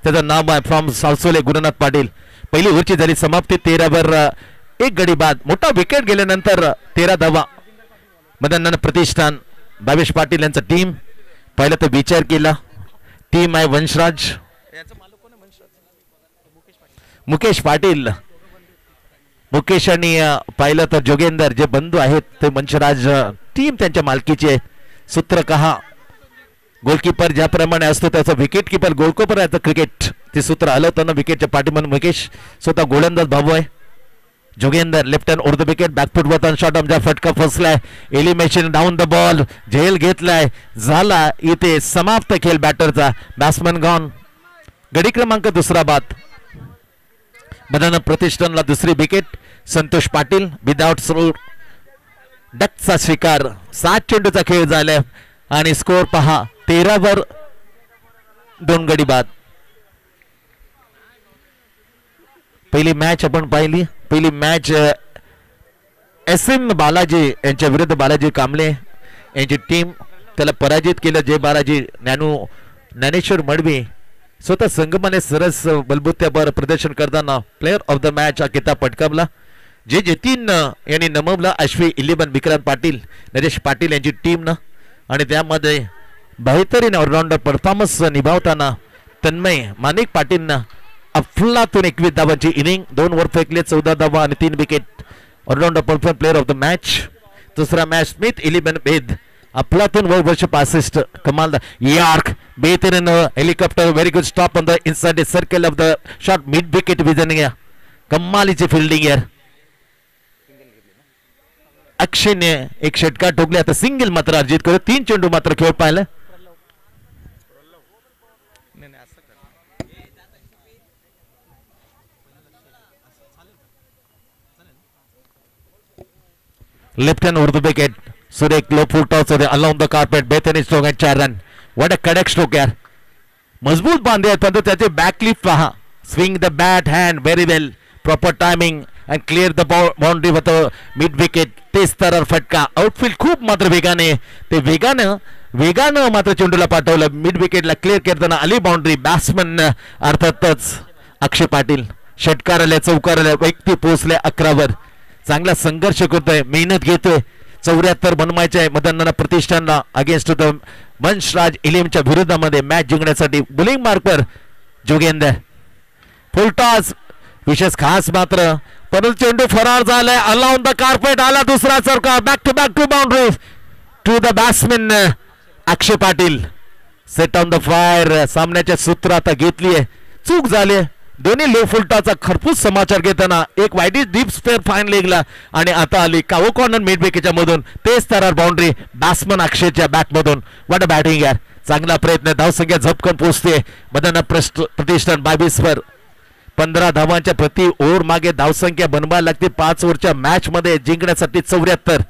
त्याचं नाव आहे फ्रॉम सावसोले गुरुनाथ पाटील. पहिली ओव्हरची झाली समाप्ती. 13 1 गडी बाद. मोठा विकेट गेल्यानंतर 13 धावा. मदन प्रतिष्ठान भावेश पाटील यांचा टीम पहिला तो विचार केला. टीम आहे वंशराज मुकेश पाटील. मुकेश आणि पाहिलं तर जोगेंदर जे बंधू आहेत ते वंशराज टीम त्यांच्या मालकीचे. सूत्र कहा गोलकीपर ज्याप्रमाणे असतो त्याचा विकेट किपर गोलकीपर आहे. क्रिकेट ते सूत्र हलवताना विकेटच्या पाठीमध्ये मुकेश स्वतः गोलंदाज भाऊ आहे. Jogender left hand over the wicket back foot वरतून शॉट ऑफ फटका फसलाय. एलिमिनेशन डाऊन द बॉल झेल घेतलाय. झाला इथे समाप्त खेळ बॅटरचा. Batsman gone. गडी क्रमांक 2 बाद. बदाना प्रतिष्ठानला दुसरी wicket. Santosh Patil without score. डकचा स्वीकार. 7 चेंडूचा खेळ झालाय आणि स्कोर पहा 13 2 गडी बाद. पहिली मॅच आपण पाहिली. पहिली मॅच SM बालाजी यांच्या विरुद्ध बालाजी कांबळे यांची टीम त्याला पराजित केलं. जय बालाजी ज्ञानेश्वर मडवी स्वतः संगमाने सरस बलबुत्यावर प्रदर्शन करताना प्लेयर ऑफ द मॅच हा किताब पटकावला. जे जतीन यांनी नमवला. अश्वी 11 विक्रांत पाटील नरेश पाटील यांची टीम न आणि त्यामध्ये बेहतरीन ऑलराऊंडर परफॉर्मन्स निभावताना तन्मय माणिक पाटीलनं अफलातून 21 धावांची इनिंग. 2 ओव्हर फेकले. 14 धावा आणि 3 wicket. Allrounder perform player of the match. दुसरा मॅच स्मिथ 11 बेद अफलातून वर्ष 65 कमाल. यॉर्क बेहतरीन helicopter very good stop on the inside circle of the shot mid wicket विजन. कमालीची फिल्डिंग यार. अक्षयने एक षटकार ठोकले. आता सिंगल मात्र अर्जित करू. 3 चेंडू मात्र खेळ पाहिलं. Left hand over the wicket. Surek low full toss along the carpet. Bethany stroke and 4 run. What a correct stroke यार. मजबूत बांधे आहेत परंतु त्याचे बॅकलिफ्ट पहा. Swing the bat hand very well. Proper timing and clear the boundary with the mid wicket. तेच तर फटका. आउटफील्ड खूप मात्र वेगाने ते वेगानं मात्र चेंडूला पाठवलं. मिड विकेटला क्लिअर करताना आली बाउंड्री. बॅट्समन अर्थातच अक्षय पाटील षटकाराला चौकाराला व्यक्ती पोहोचले 11 वर. चांगला संघर्ष करतोय. मेहनत घेतोय. 74 बनवायचे आहे मदन प्रतिष्ठानला अगेन्स्ट द वंशराज इलेमच्या विरोधामध्ये मॅच जिंकण्यासाठी. बुलिंग मार्कवर जोगेंद्र फुल टॉस. विशेष खास मात्र परंतु चेंडू फरार झालाय. अलाउन द कार्पेट आला दुसरा सरकार. Back to boundary to the batsman Akshay Patil. Set on the fire. सामन्याच्या सूत्र आता घेतली आहे. चूक झाली. दोन्ही लो फुलटाचा खरपूस समाचार घेताना एक वाईट डीप स्पेअर फाईन लेगला आणि आता आली कावो कॉर्नर मिड विकेटच्या मधून. तेच तरार बाउंड्री बॅट्समन अक्षयच्या बॅट मधून. वाट बॅटिंग यार. चांगला प्रयत्न. धावसंख्या झपकन पोहोचते. मदन प्रतिष्ठान 22 वर. 15 धावांच्या प्रति ओव्हर मागे धावसंख्या बनवायला लागते 5 ओव्हरच्या मॅच मध्ये जिंकण्यासाठी. 74.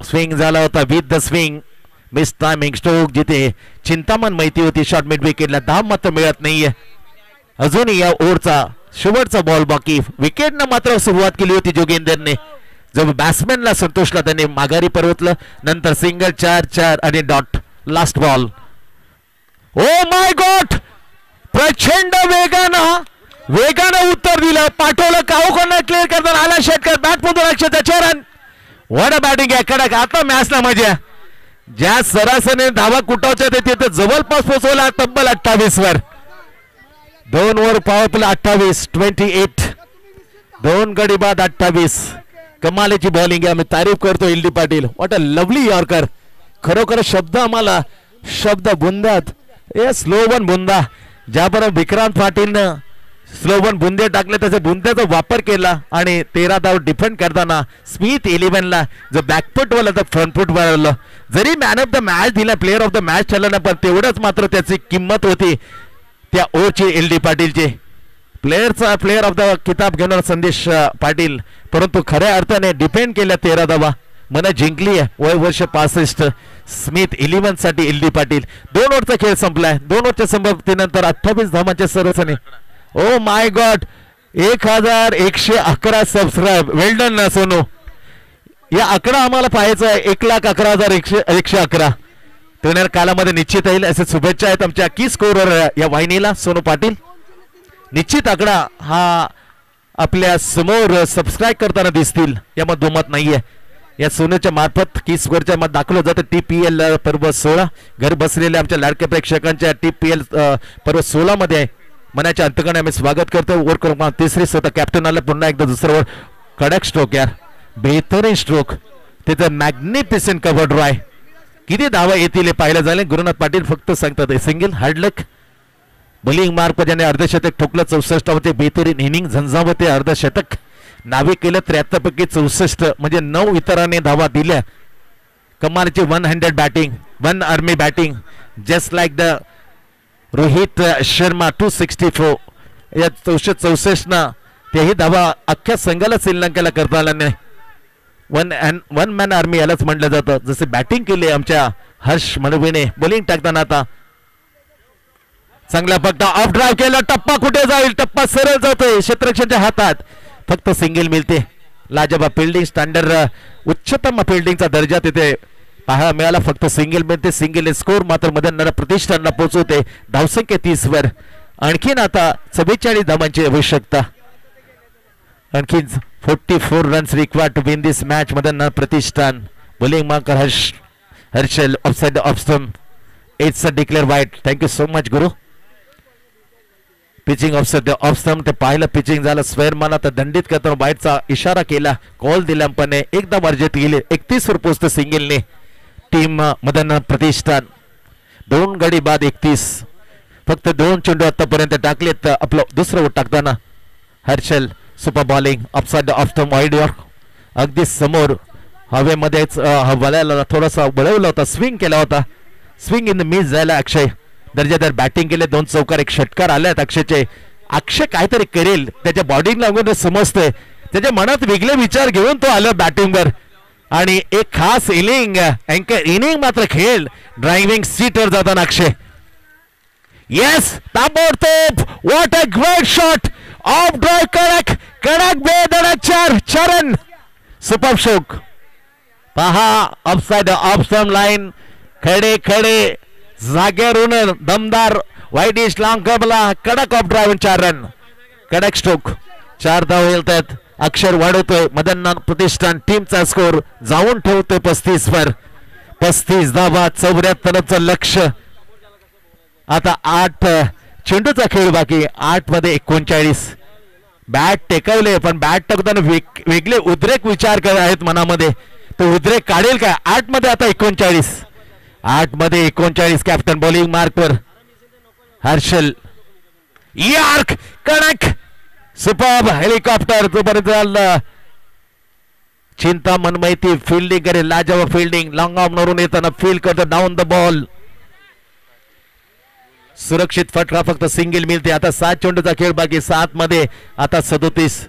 स्विंग झाला होता with the swing. Miss timing stroke. जिथे चिंतामण माहिती होती शॉर्ट मिड विकेटला धाव मात्र मिळत नाहीये. अजूनही या ओव्हरचा शेवटचा बॉल बाकी. विकेटनं मात्र सुरुवात केली होती जोगेंदरने. जब बॅट्समॅनला संतोषला त्याने माघारी परतलं. नंतर सिंगल 4 आणि dot. Last ball. Oh my God. प्रचंड वेगानं उत्तर दिलं. पाठवलं. कावो कॉर्नर क्लिअर करताना आला षटकार. बॅट मधून अक्षय 4 रन. वॉट अ बॅटिंग आहे. कडक. आता मॅचला मजा. ज्या सरासरीने धावा कुटावच्या तिथे जवळपास पोहोचवला तब्बल 28 वर. 2 ओव्हर पॉवर प्ले 28. 28. 2 गडी बाद 28. कमालीची बॉलिंग आहे. आम्ही तारीफ करतो L D Patil. What a lovely yorker. खरोखर शब्द बुंदात. ए स्लोवन बुंदा. ज्याबरोबर विक्रांत पाटीलनं स्लोवन बुंदे टाकले त्याचा बुंद्याचा वापर केला आणि 13 धाव डिफेंड करताना स्मिथ 11ला जो बॅकफुट वाला तर फ्रंटफुट वाला. जरी मॅन ऑफ द मॅच दिला प्लेअर ऑफ द मॅच ठरला ना पण तेवढंच मात्र त्याची किंमत होती त्या ओव्हरची. एल डी पाटीलची प्लेअर ऑफ द किताब घेऊन संदेश पाटील. परंतु खऱ्या अर्थाने डिफेंड केल्या 13 धावा. मन जिंकली आहे. वय वर्ष 65. स्मिथ 11 साठी एल डी पाटील. 2 ओव्हरचा खेळ संपलाय. 2 ओव्हरच्या समाप्तीनंतर 28 धावांच्या सरसने. Oh my God. 1111 subscribe. Well done ना सोनू. या आकडा आम्हाला पाहायचा आहे. 1,11,111 येणाऱ्या कालामध्ये निश्चित येईल असे शुभेच्छा आहेत आमच्या की स्कोरर या वाहिनीला सोनू पाटील. निश्चित आकडा हा आपल्या समोर सबस्क्राईब करताना दिसतील यामध्ये दुमत नाहीये. या सोनूच्या मार्फत की स्कोरच्या मध्ये दाखवलं जातं TPL पर्व 16. घर बसलेल्या आमच्या लाडक्या प्रेक्षकांच्या TPL पर्व 16 मध्ये आहे. मनाच्या अंतकणे आम्ही स्वागत करतो. ओव्हर क्रमांक 3 स्वतः कॅप्टन आला. पुन्हा एकदा दुसरं ओव्हर. कडक स्ट्रोक यार. बेहतरीन स्ट्रोक. तिथं मॅग्निफिसंट कव्हर ड्राय. किती धावा येतील हे पाहिलं झाले. गुरुनाथ पाटील फक्त सांगतात सिंगल हार्डलक. बॉलिंग मार्क ज्याने अर्धशतक ठोकलं. 64 होते. बेहतरीन इनिंग झंझावते. अर्धशतक नावे केलं. 73 पैकी 64 म्हणजे 9 इतरांनी धावा दिल्या. कमालची 100 batting. 1 army batting. Just like the Rohit Sharma 264. या 464 ना तेही धावा अख्ख्या संघाला श्रीलंकेला करता आला नाही. वन मॅन आर्मी यालाच म्हटलं जातं. जसे बॅटिंग केली आमच्या हर्ष मनवेने. बॉलिंग टाकताना आता चांगला फक्त ऑफ ड्राईव्ह केला. टप्पा कुठे जाईल. टप्पा सरळ जातोय क्षेत्ररक्षणाच्या हातात. फक्त सिंगल मिळते. लाजवाब फिल्डिंग स्टँडर्ड उच्चतम फिल्डिंगचा दर्जा तिथे पाहायला मिळाला. फक्त सिंगल मिळते. सिंगल स्कोर मात्र मदन प्रतिष्ठानला पोहोचवते. धावसंख्या 30 वर. आणखीन आता 44 धावांची आवश्यकता. आणखीन 44 runs required to win this match. Madan Pratishthan. Bowling marker Harshal offside off stump. It's a declare wide. Thank you so much Guru. Pitching offside off stump ते पाहिलं. पिचिंग झालं. स्वेअरमॅन आता दंडित करताना वाईटचा इशारा केला. कॉल दिला पण एकदा वर्जित गेले. 31 वर पोहोचते सिंगलने टीम मदन प्रतिष्ठान. 2 गडी बाद 31. फक्त 2 चेंडू आतापर्यंत टाकलेत. आपलं दुसरं टाकताना Harshal super bowling offside off stump wide अगदी समोर हवेमध्येच वळायला थोडासा वळवला होता, स्विंग केला होता, स्विंग इन द मिस झाला. अक्षय दर्जेदार बॅटिंग केले, 2 चौकार 1 षटकार आल्यात अक्षयचे. अक्षय काहीतरी करेल, त्याच्या बॉडीला लागून समजतंय, त्याच्या मनात वेगळे विचार घेऊन तो आला बॅटिंगवर आणि एक खास इनिंग अँकर इनिंग मात्र खेळ ड्रायव्हिंग सीटवर जाताना अक्षय. येस, ताबडतोब what a great shot of drive, कडक कडक बेधडक 4 रन. सुपर शोक पहा, ऑफसाइड ऑफ स्टंप लाईन, खडे खडे जागेवरून दमदार वाईडिश लॉंग कबला, कडक ऑफ ड्राइव्ह 4 रन, कडक स्ट्रोक. 4 धाव येतात. अक्षर वाढवतोय, मदननाथ प्रतिष्ठान टीमचा स्कोर जाऊन ठेवतोय 35 वर. 35 धावा, 74चं लक्ष. आता 8 चेंडूचा खेळ बाकी, 8 मध्ये 39. बॅट टेकवले, पण बॅट टाकताना वेगळे उद्रेक विचार करत आहेत मनामध्ये, तो उद्रेक काढेल काय? 8 मध्ये आता 39. 8 मध्ये 39. कॅप्टन बॉलिंग मार्कवर हर्षल. यार्क कडक सुपर्ब हेलिकॉप्टर तोपर्यंत चिंतामण मैती फिल्डिंग करेल, लाजवाब फिल्डिंग, लॉंग ऑफ वरून येताना फील्ड करतो डाऊन द बॉल. सुरक्षित फटका, फक्त सिंगल मिळते. आता 7 चेंडूचा खेळ बाकी, 7 मध्ये आता 37.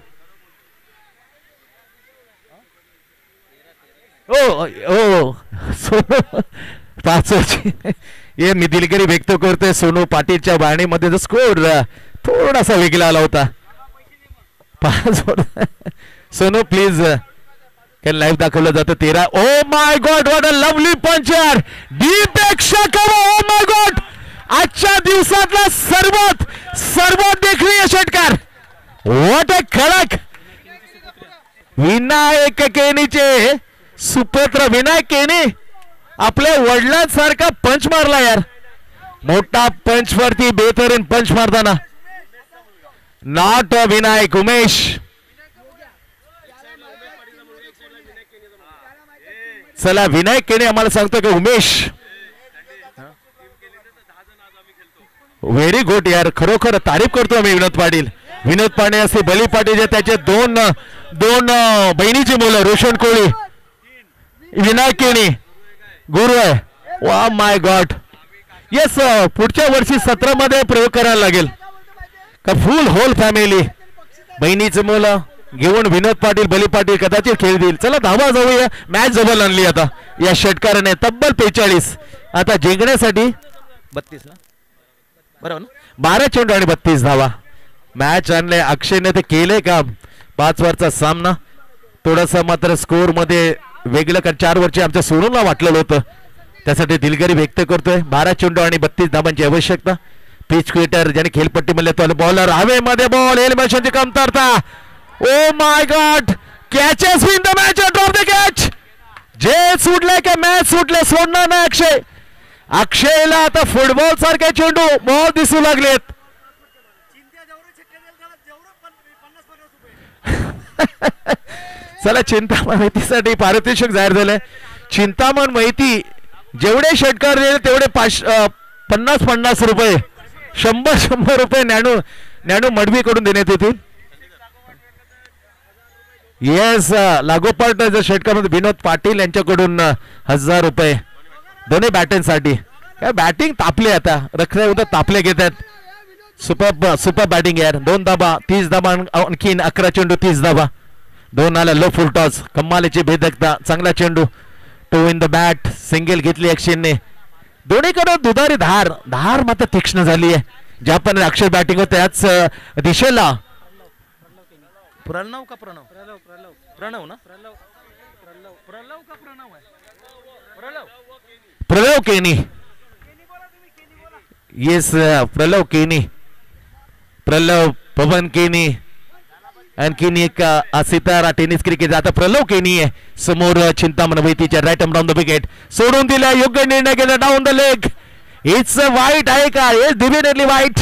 ओ सोनू पाचोची हे मी दिलगिरी व्यक्त करतोय. सोनू पाटीलच्या बाणीमध्ये स्कोर थोडासा वेगळा आला होता. 5 सोनू प्लीज लाईव्ह दाखवलं जातं. 13. ओ my God, what a lovely पंच यार, डीपेक्षा कम. ओ माय गॉड, आजच्या दिवसातला सर्वात देखणीय षटकार. व्हॉट अ खडक. विनायक केनीचे सुपुत्र विनायक केनी आपल्या वडिलांसारखा पंच मारला यार. मोठा पंच वरती बेहतरीन पंच मारताना. नॉट विनायक, उमेश. चला, विनायक केनी आम्हाला सांगतो की उमेश व्हेरी गुड यार, खरोखर तारीफ करतो आम्ही विनोद पाटील. विनोद पाटील असे बली पाटील जे त्याचे दोन बहिणीची मुलं, रोशन कोळी, विनायक केनी गुरु आहे. वा माय गॉड. येस, पुढच्या वर्षी 17 मध्ये प्रयोग करायला लागेल का फुल होल फॅमिली बहिणीचे मुलं घेऊन विनोद पाटील बली पाटील कदाचित खेळ देईल. चला धावा जाऊया, मॅच जवळ आणली आता या षटकाराने. तब्बल 45. आता जिंकण्यासाठी 32 ना, बरोबर ना, 12 चेंडू आणि 32 धावा. मॅच आणले अक्षयने, ते केले काम. 5 वरचा सामना थोडासा मात्र स्कोर मध्ये वेगळं का 4 वरचे आमच्या सोनूला वाटलेलं होतं, त्यासाठी दिलगिरी व्यक्त करतोय. 12 चेंडू आणि 32 धावांची आवश्यकता. पिच क्रिएटर ज्याने खेळपट्टी मध्ये तो बॉलर हवेमध्ये बॉल, एलिमिनेशनची कमतरता. ओ my God, catches win the match, drop the catch. जे सुटले की मॅच सुटले, सोडणार नाही अक्षय. अक्षयला आता फुटबॉल सारखे चेंडू बॉल दिसू लागलेत. चला, चिंतामण माहितीसाठी पारितोषिक जाहीर झालंय. चिंतामण माहिती जेवढे षटकार दिले तेवढे 50 रुपये, 100 रुपये ज्ञानू मडवी कडून देण्यात येतील. येस, लागोपाठ षटकामध्ये विनोद पाटील यांच्याकडून 1000 रुपये दोन्ही काय बॅटिंग तापले, आता रखडे होतं तापले घेतात. सुपर बॅटिंग यार. 2 धाबा, 30 धाबा, आणखीन 11 चेंडू 30 धाबा. 2 आला लो फुल टॉस, कमालीची भेदकता, चांगला चेंडू, to in the bat, single घेतली अक्षयने. दोन्हीकडे दुधारी धार मात्र तीक्ष्ण झाली आहे. ज्या पण अक्षय बॅटिंग होते त्याच दिशेला. प्रणव का प्रणव ना, प्रलव केनी. येस, प्रलव केनी, प्रलव पवन केनी. आणखीन एक सितारा टेनिस क्रिकेट. आता प्रलव केनी आहे समोर. चिंतामण वैतीच्या right arm down the wicket, सोडून दिला. योग्य निर्णय केला, डाऊन द लेग. इट्स वाईट आहे का? येस, डिव्हिडेडली वाईट.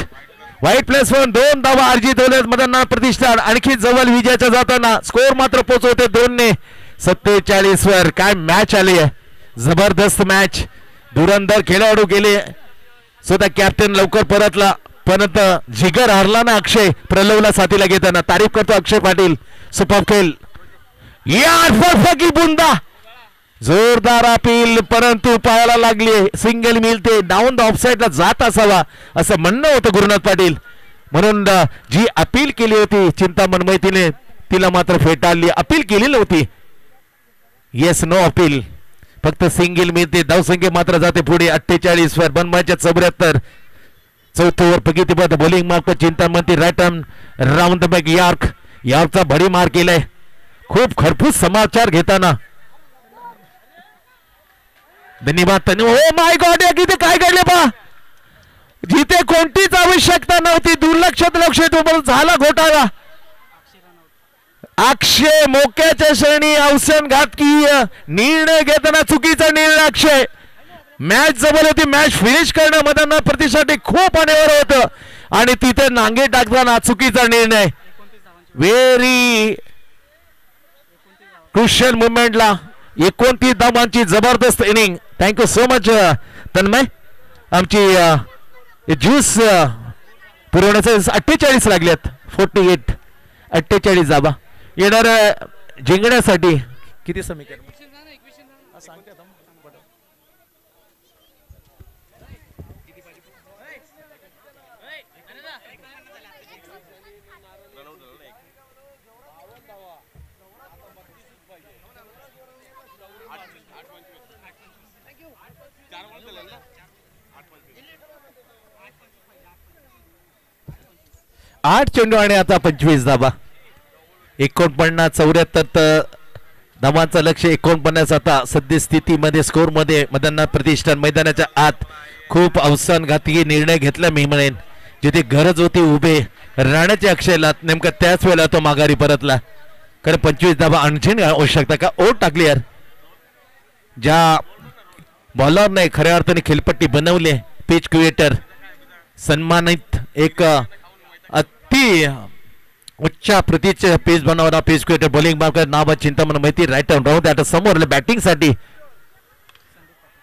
वाईट प्लेस वर 2 धावा अर्जित होण्यात मदननाथ प्रतिष्ठान आणखी जवळ विजयाच्या जाताना. स्कोर मात्र पोहोचवते 2 47 वर. काय मॅच आली आहे, जबरदस्त मॅच. धुरंधर खेळाडू गेले, स्वतः कॅप्टन लवकर परतला, पण जिगर हारला ना अक्षय प्रलवला साथीला घेताना. तारीफ करतो अक्षय पाटील, सुपर खेळ. यार फरफकी बुंदा जोरदार अपील परंतु पायाला लागली सिंगल मिळते डाऊन द ऑफसाईडला जात असावा असं म्हणणं होतं गुरुनाथ पाटील म्हणून जी अपील केली होती चिंतामण मैतीने तिला मात्र फेटाळली अपील केली नव्हती येस नो अपील फक्त सिंगल मिळते धावसंख्या मात्र जाते पुढे 48 वर बनवायच्या 74 चौथं ओव्हर प्रगतीपथ bowling mark Chintaman right round the back यॉर्कचा भडी मार केलाय खूप खरपूस समाचार घेताना धन्यवाद ओ माय गॉड किती काय घडले पा जिथे कोणतीच आवश्यकता नव्हती दुर्लक्षित लक्ष झाला घोटाळा अक्षय मोक्याच्या श्रेणी अवसनघातकीय निर्णय घेताना चुकीचा निर्णय अक्षय मॅच जवळ होती मॅच फिनिश करणं मधांना प्रतिष्ठासाठी खूप अनिवार्य होतं आणि तिथे नांगे टाकताना चुकीचा निर्णय व्हेरी क्रुशियल मुवमेंटला 29 धावांची जबरदस्त inning thank you so much Tanmay आमची ज्यूस पुरवण्याचे 48 लागल्यात 48 48 धावा येणार जिंकण्यासाठी किती समीकरण आठ चेंडू आणि आता 25 धावा 49 74 धावांचं लक्ष 49 आता सद्यस्थितीमध्ये स्कोर मध्ये मदननाथ प्रतिष्ठान मैदानाच्या आत खूप अवसनघाती निर्णय घेतला मी म्हणेन जिथे गरज होती उभे राहण्याची अक्षयला नेमका त्याच वेळेला तो माघारी परतला कारण 25 धावा आणखीन आवश्यकता का ओट टाकली यार ज्या बॉलरने खऱ्या अर्थाने खेळपट्टी बनवली पिच क्रिएटर सन्मानित एक अति उच्च प्रतीचे पेस बनवणारा पेस क्रिएटर बॉलिंग मार्कर नाव चिंतामण माहिती राईट राहू द्या आता समोर बॅटिंग साठी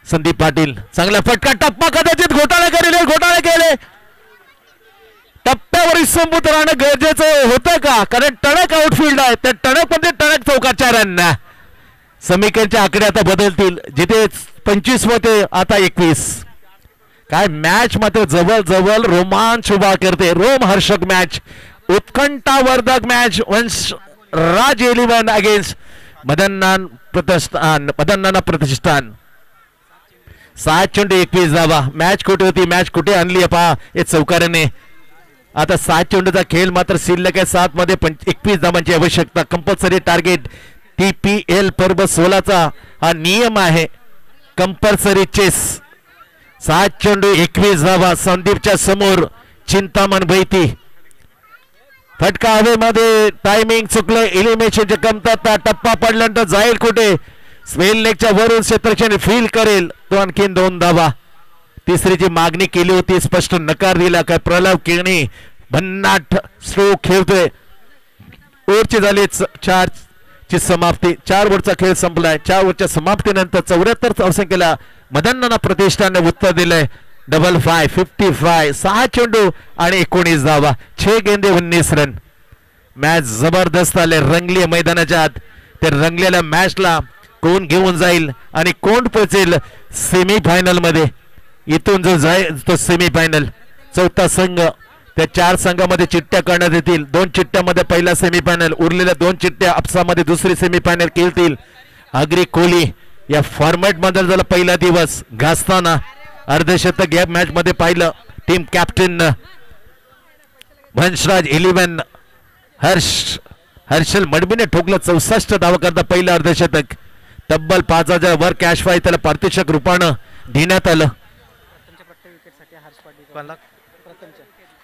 संदीप पाटील चांगला फटका टप्पा कदाचित घोटाळे केले टप्प्यावर विसंबूत राहणं गरजेचं होतं का कारण टणक आउटफील्ड आहे त्या टणक मध्ये टणक चौकाचारांना समीकरणचे आकडे आता बदलतील जिथे 25 होते आता 21 काय मॅच मात्र जवळ जवळ रोमांच उभा करते रोमहर्षक मॅच उत्कंठावर्धक मॅच वंश राज 11 अगेन्स्ट मदननाथ प्रतिष्ठान 7 चेंडू 21 धावा मॅच कुठे होती मॅच कुठे आणली पहा हे चौकाराने आता 7 चेंडूचा खेळ मात्र शिल्लक आहे 7 मध्ये 21 धावांची आवश्यकता कंपल्सरी टार्गेट TPL पर्व 16चा हा नियम आहे कंपल्सरी चेस 7 चेंडू 21 धावा संदीपच्या समोर चिंतामण बैती फटका हवेमध्ये टायमिंग चुकलं एलिमिनेशनची कमतरता टप्पा पडल्यानंतर जाईल कुठे स्पेल लेगच्या वरून क्षेत्रक्षण फील करेल तो आणखीन 2 धावा तिसरीची मागणी केली होती स्पष्ट नकार दिला काय प्रलव किरणी भन्नाट स्ट्रोक खेळतोय ओव्हरची झाली 4 ची समाप्ती 4 ओव्हरचा खेळ संपलाय 4 ओव्हरच्या समाप्तीनंतर 74 धावसंख्येला मदननाथ प्रतिष्ठानने उत्तर दिलंय 55 6 चेंडू आणि 19 धावा 6 गेंदे 19 रन मॅच जबरदस्त आले रंगली मैदानाच्या आत ते रंगलेल्या मॅचला कोण घेऊन जाईल आणि कोण पोहोचेल सेमीफायनल मध्ये इथून जो जाईल तो सेमीफायनल चौथा संघ त्या 4 संघामध्ये चिठ्ठ्या करण्यात येतील 2 चिठ्ठ्यामध्ये पहिला सेमीफायनल उरलेल्या 2 चिठ्ठ्या आपसामध्ये दुसरी सेमीफायनल खेळतील आगरी कोहली या फॉर्मॅट मध्ये झाला पहिला दिवस घासताना अर्धशतक या मॅच मध्ये पाहिलं टीम कॅप्टन वंशराज 11 हर्षल मडबीने ठोकलं 64 धावा करता पहिलं अर्धशतक तब्बल 5000 वर कॅश प्राइज त्याला पारितोषिक रूपानं देण्यात आलं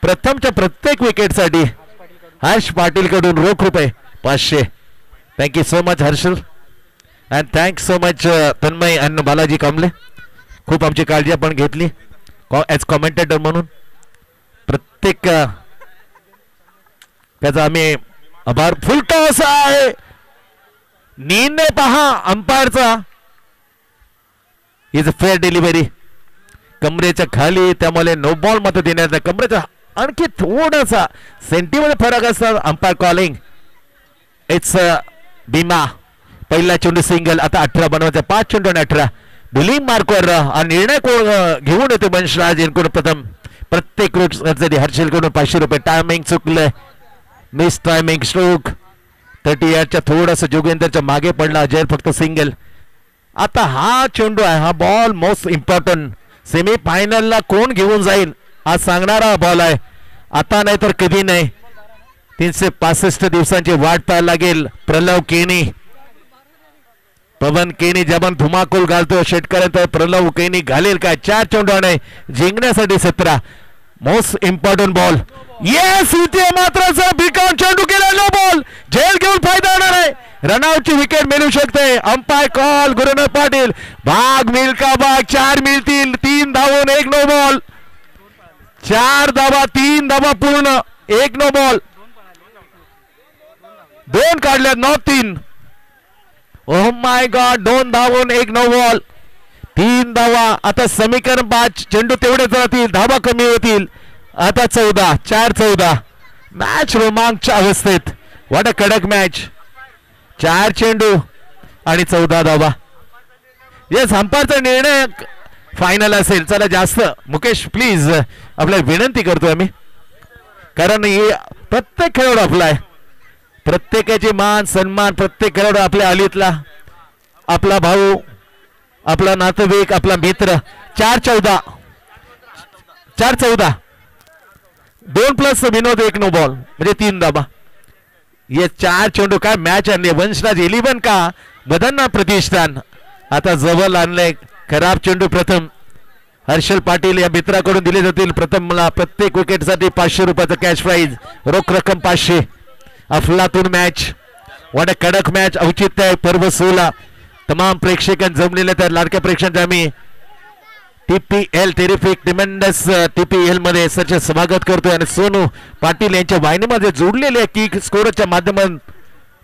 प्रथमच्या प्रत्येक विकेटसाठी हर्ष पाटील कडून रोख रुपये 500 thank you so much Harshal and thanks so much Tanmay आणि बालाजी कांबळे खूप आमची काळजी आपण घेतली ॲज कॉमेंटेटर म्हणून प्रत्येक त्याचा आम्ही आभार फुलतो असा आहे निर्णय पहा अंपायरचा इज अ फेअर डिलिव्हरी कमरेच्या खाली त्यामुळे नो बॉल मत देण्याचा कमरेचा आणखी थोडासा सेंटीमध्ये फरक असतात अंपायर कॉलिंग इट्स भीमा पहिला चेंडू सिंगल. आता 18 बनवायचा. 5 चेंडू आणि 18. बॉलिंग मार्कवर निर्णय कोण घेऊन येते वंशराज यांकडून प्रथम. प्रत्येक रूटसाठी हर्षलकडून 500 रुपये. टायमिंग चुकलंय. Miss timing stroke. 30 यार्डच्या थोडंसं जोगेंद्रच्या मागे पडला. अजय फक्त सिंगल. आता हा चेंडू आहे. हा बॉल मोस्ट इम्पॉर्टंट. सेमी फायनलला कोण घेऊन जाईल हा सांगणारा बॉल आहे. आता नाही तर कधी नाही. 365 दिवसांची वाट पाहायला लागेल. प्रलव केनी, पवन केनी जबन धुमाकूल घालतो शेतकऱ्यांचा. प्रलव केनी घालेल काय? 4 चेंडू आणि जिंकण्यासाठी 17. Most important ball. येस, इथे मात्र बिकाऊन चेंडू केला. No ball. झेल घेऊन फायदा होणार आहे. रनआउटची विकेट मिळू शकते. Umpire call Gurunath Patil. भाग मिल का भाग. 4 मिळतील. 3 धावून 1 नो बॉल. 4 धावा 3 धावा पूर्ण. 1 नो बॉल. 2 काढल्या. 9-3. Oh my God. 2 धावून 1 नो बॉल. 3 धावा. आता समीकरण 5. चेंडू तेवढेच राहतील. धावा कमी होतील. आता 14. 4-14. मॅच रोमांच अवस्थेत. व्हॉट अ कडक मॅच. 4 चेंडू आणि 14 धावा. येस, अंपायरचा निर्णय फायनल असेल. चला जास्त मुकेश प्लीज आपल्याला विनंती करतोय आम्ही, कारण हे प्रत्येक खेळाडू आपला आहे. प्रत्येकाचे मान सन्मान. प्रत्येक खेळाडू आपल्या अलीतला, आपला भाऊ, आपला नातेवाईक, आपला मित्र. 4-14. 4-14. 2+ विनोद 1 नो बॉल म्हणजे 3 धावा. ये 4 चेंडू. काय मॅच आणली. वंशराज 11 का बदन्ना प्रतिष्ठान. आता जवळ आणलंय. खराब चेंडू. प्रथम हर्षल पाटील या मित्राकडून दिले जातील. प्रथम मला प्रत्येक विकेटसाठी 500 रुपयाचा कॅश प्राईज. रोख रक्कम 500. अफलातून मॅच. वाट कडक मॅच. औचित्य आहे पर्व 16. तमाम प्रेक्षकांना जमलेले त्या लाडक्या प्रेक्षकांचे आम्ही TPL टेरिफिक ट्रिमेंडस TPL मध्ये सरचे स्वागत करतोय. आणि सोनू पाटील यांच्या वाहिनीमध्ये जोडलेले किक स्कोरच्या माध्यमातून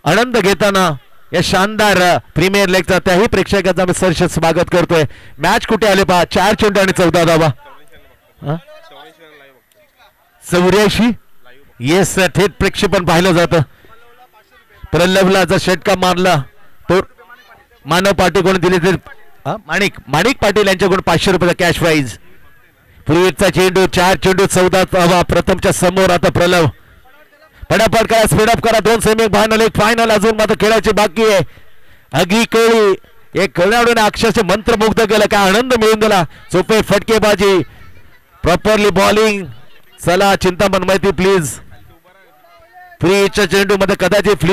आनंद घेताना या शानदार प्रीमियर लीगचा त्याही प्रेक्षकांचा आम्ही सरचे स्वागत करतोय. मॅच कुठे आले पहा. 4 चेंडू आणि 14 धावा. 84. येस, थेट प्रेक्षेपण पाहिलं जातं. प्रल्लभला जर षटका मारला तो मानव पाटील दिले तर माणिक पाटील यांच्याकडून 500 रुपयाचा कॅश प्राईज. पूर्वीचा चेंडू. 4 चेंडू 14 धावा. प्रथमच्या समोर. आता प्रलव फटाफट करा. स्पीडअप करा. 2 सेमी फायनल 1 फायनल अजून मात्र खेळायची बाकी आहे. अगी कळी. एक खेळाडूने अक्षरशः मंत्रमुग्ध केलं. काय आनंद मिळून दिला. सोपे फटकेबाजी. Properly bowling. चला चिंतामण माहिती प्लीज. फ्रीच्या चेंडू मध्ये कदाचित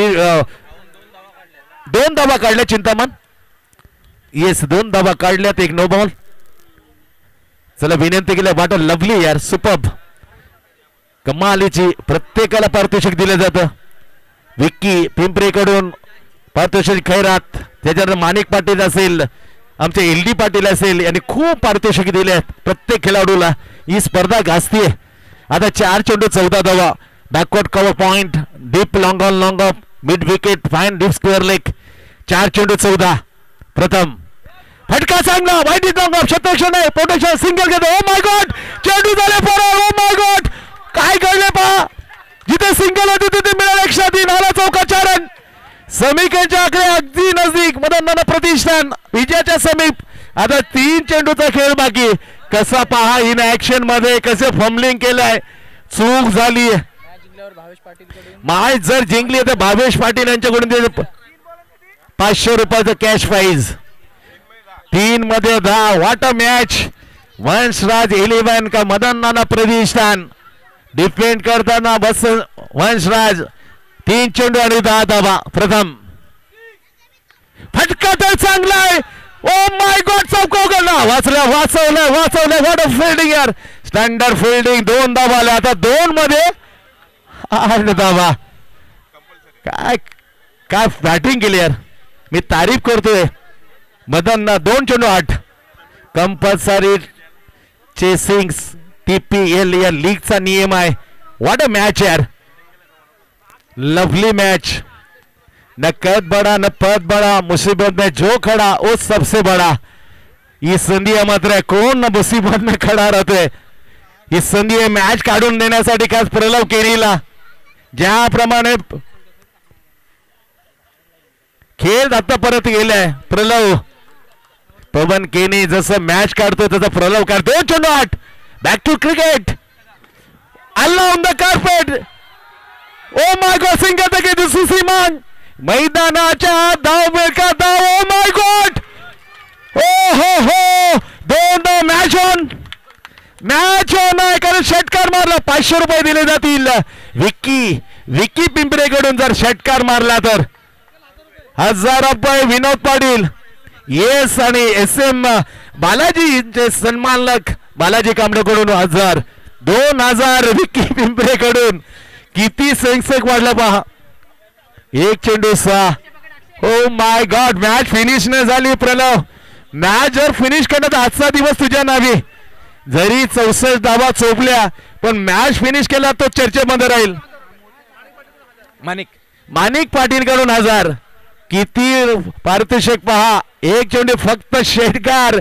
2 धावा काढल्या चिंतामण. येस, 2 धावा काढल्यात. 1 नो बॉल. चला विनंती केली. वाट लवली यार. सुपर्ब. कमालीची. प्रत्येकाला पारितोषिक दिलं जातं. विक्की पिंपरीकडून पारितोषिक. खैरात. त्याच्यानंतर माणिक पाटील असेल, आमचे LD पाटील असेल, यांनी खूप पारितोषिक दिले प्रत्येक खेळाडूला. ही स्पर्धा गाजतीये. आता 4 चेंडू 14 धावा. Backward cover point. Deep long on long of. Mid wicket. Fine deep square leg. 4 चेंडू 14. प्रथम फटका चांगला. वाईट लॉंग ऑफ. शतरक्षण आहे. प्रोटेक्शन. सिंगल घेतो. ओ माय गॉड. चेंडू झाले फरार. ओ माय गॉड. काय घडले पहा. जिथे सिंगल होती तिथे मिळाला 103. आला चौका रन. समीकरणच्या आकडे अगदी नजदीक. मदन प्रतिष्ठान विजयाच्या समीप. आता 3 चेंडूचा खेळ बाकी. कसा पहा इन ऍक्शन मध्ये कसे फंबलिंग केलंय. चूक झाली. मॅच जर जिंकली तर भावेश पाटील यांच्याकडून 500 रुपयाचं कॅश प्राईज. 3 मध्ये 10. What a match. वंशराज 11 का मदन नाना प्रतिष्ठान. डिफेंड करताना बस वंशराज. 3 चेंडू आणि 10 धावा. प्रथम फटका तर चांगला आहे. ओ माय गॉड. चौका उघडला. वाचवलं. व्हॉट अ फिल्डिंग यार. Standard fielding. 2 धावा आल्या. आता 2 मध्ये 8 धावा. काय बॅटिंग केली यार. मी तारीफ करतोय मदनना. 2 चेंडू 8. कंपल्सरी चेसिंग TPL या लीगचा नियम आहे. व्हॉट अ मॅच यार. Lovely match. न कद बड़ा न पद बड़ा, मुसीबत में जो खड़ा वो सबसे बड़ा। इस संधी मात्र कोण न मुसीबत में खड़ा रहते। इस संधी मॅच काढून देण्यासाठी खास प्रलव केरीला ज्याप्रमाणे खेळ आता परत गेलाय प्रलव. पवन केनी जसं मॅच काढतो तसं प्रलव काढतो. चेंडू आठ. Back to cricket. अल्ला on the carpet. Oh my God single के सुसीमान मैदानाच्या धाव का धाव. ओ माय गॉड. ओ हो दोन मॅच ऑन आहे कारण षटकार मारला. 500 रुपये दिले जातील विक्की पिंपरेकडून. जर षटकार मारला तर 1000 रुपये विनोद पाटील येस आणि SM बालाजीचे सन्मानक बालाजी कांबळेकडून 1000. 2000 विक्की पिंपरेकडून. किती सेन्सेक्स वाढला पहा. एक चेंडू 6. ओ माय गॉड मॅच फिनिश न झाली प्रलव. मॅच जर फिनिश करण्यात आजचा दिवस तुझ्या नावे. जरी 64 धावा चोपल्या पण मॅच फिनिश केला तो चर्चेमध्ये राहील. माणिक पाटील कडून 1000. किती पारितोषिक पहा. एक चेंडू फक्त षटकार.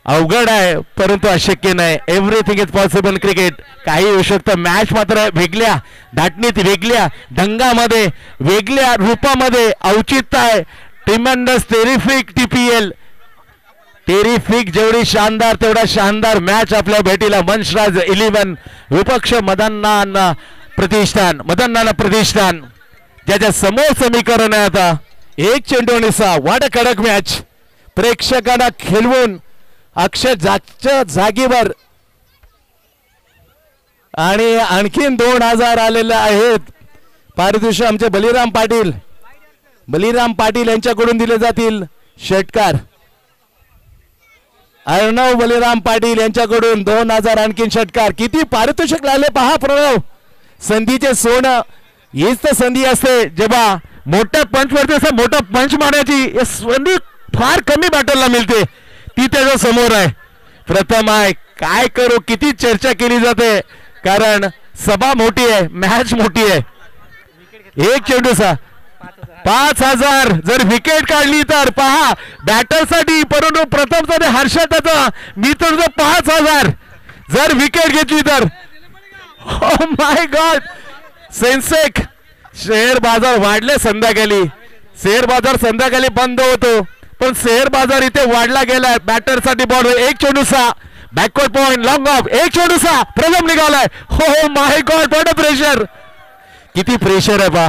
अवघड आहे परंतु अशक्य नाही. Everything is possible cricket. काही होऊ शकतं. मॅच मात्र वेगळ्या धाटणीत वेगळ्या ढंगामध्ये वेगळ्या रूपामध्ये औचित्य आहे. Tremendous terrific TPL terrific. जेवढी शानदार तेवढा शानदार मॅच आपल्या भेटीला. वंशराज 11 विपक्ष मदननाना प्रतिष्ठान ज्याच्या समोर समीकरण आहे आता. एक चेंडू आणि 6. वाट कडक मॅच. प्रेक्षकांना खेळवून अक्षरशः जागेवर आणि आणखीन 2000 आलेले आहेत. पारितोषिक आमचे बलिराम पाटील यांच्याकडून दिले जातील षटकार. अर्णव बलिराम पाटील यांच्याकडून 2000 आणखीन षटकार. किती पारितोषिक लागले पहा प्रणव. संधीचे सोनं हीच तर संधी असते जेव्हा मोठ्या पंच वरती असं मोठा पंच मारण्याची संधी फार कमी बॅटरला मिळते. ती त्याच्या समोर आहे. प्रथम आहे. काय करू किती चर्चा केली जाते कारण सभा मोठी आहे मॅच मोठी आहे. एक चेंडू 6. 5000 जर विकेट काढली तर पहा बॅटरसाठी. परंतु प्रथम साठी हर्षदाचा मी तर 5000 जर विकेट घेतली तर. ओ माय गॉड. सेन्सेक्स शेअर बाजार वाढले संध्याकाळी. शेअर बाजार संध्याकाळी बंद होतो पण शेअर बाजार इथे वाढला गेलाय. बॅटरसाठी बॉल. एक चेंडू 6. Backward point long off. एक चेंडू 6. प्रथम निघालाय. Oh my God what a pressure. किती प्रेशर आहे पहा.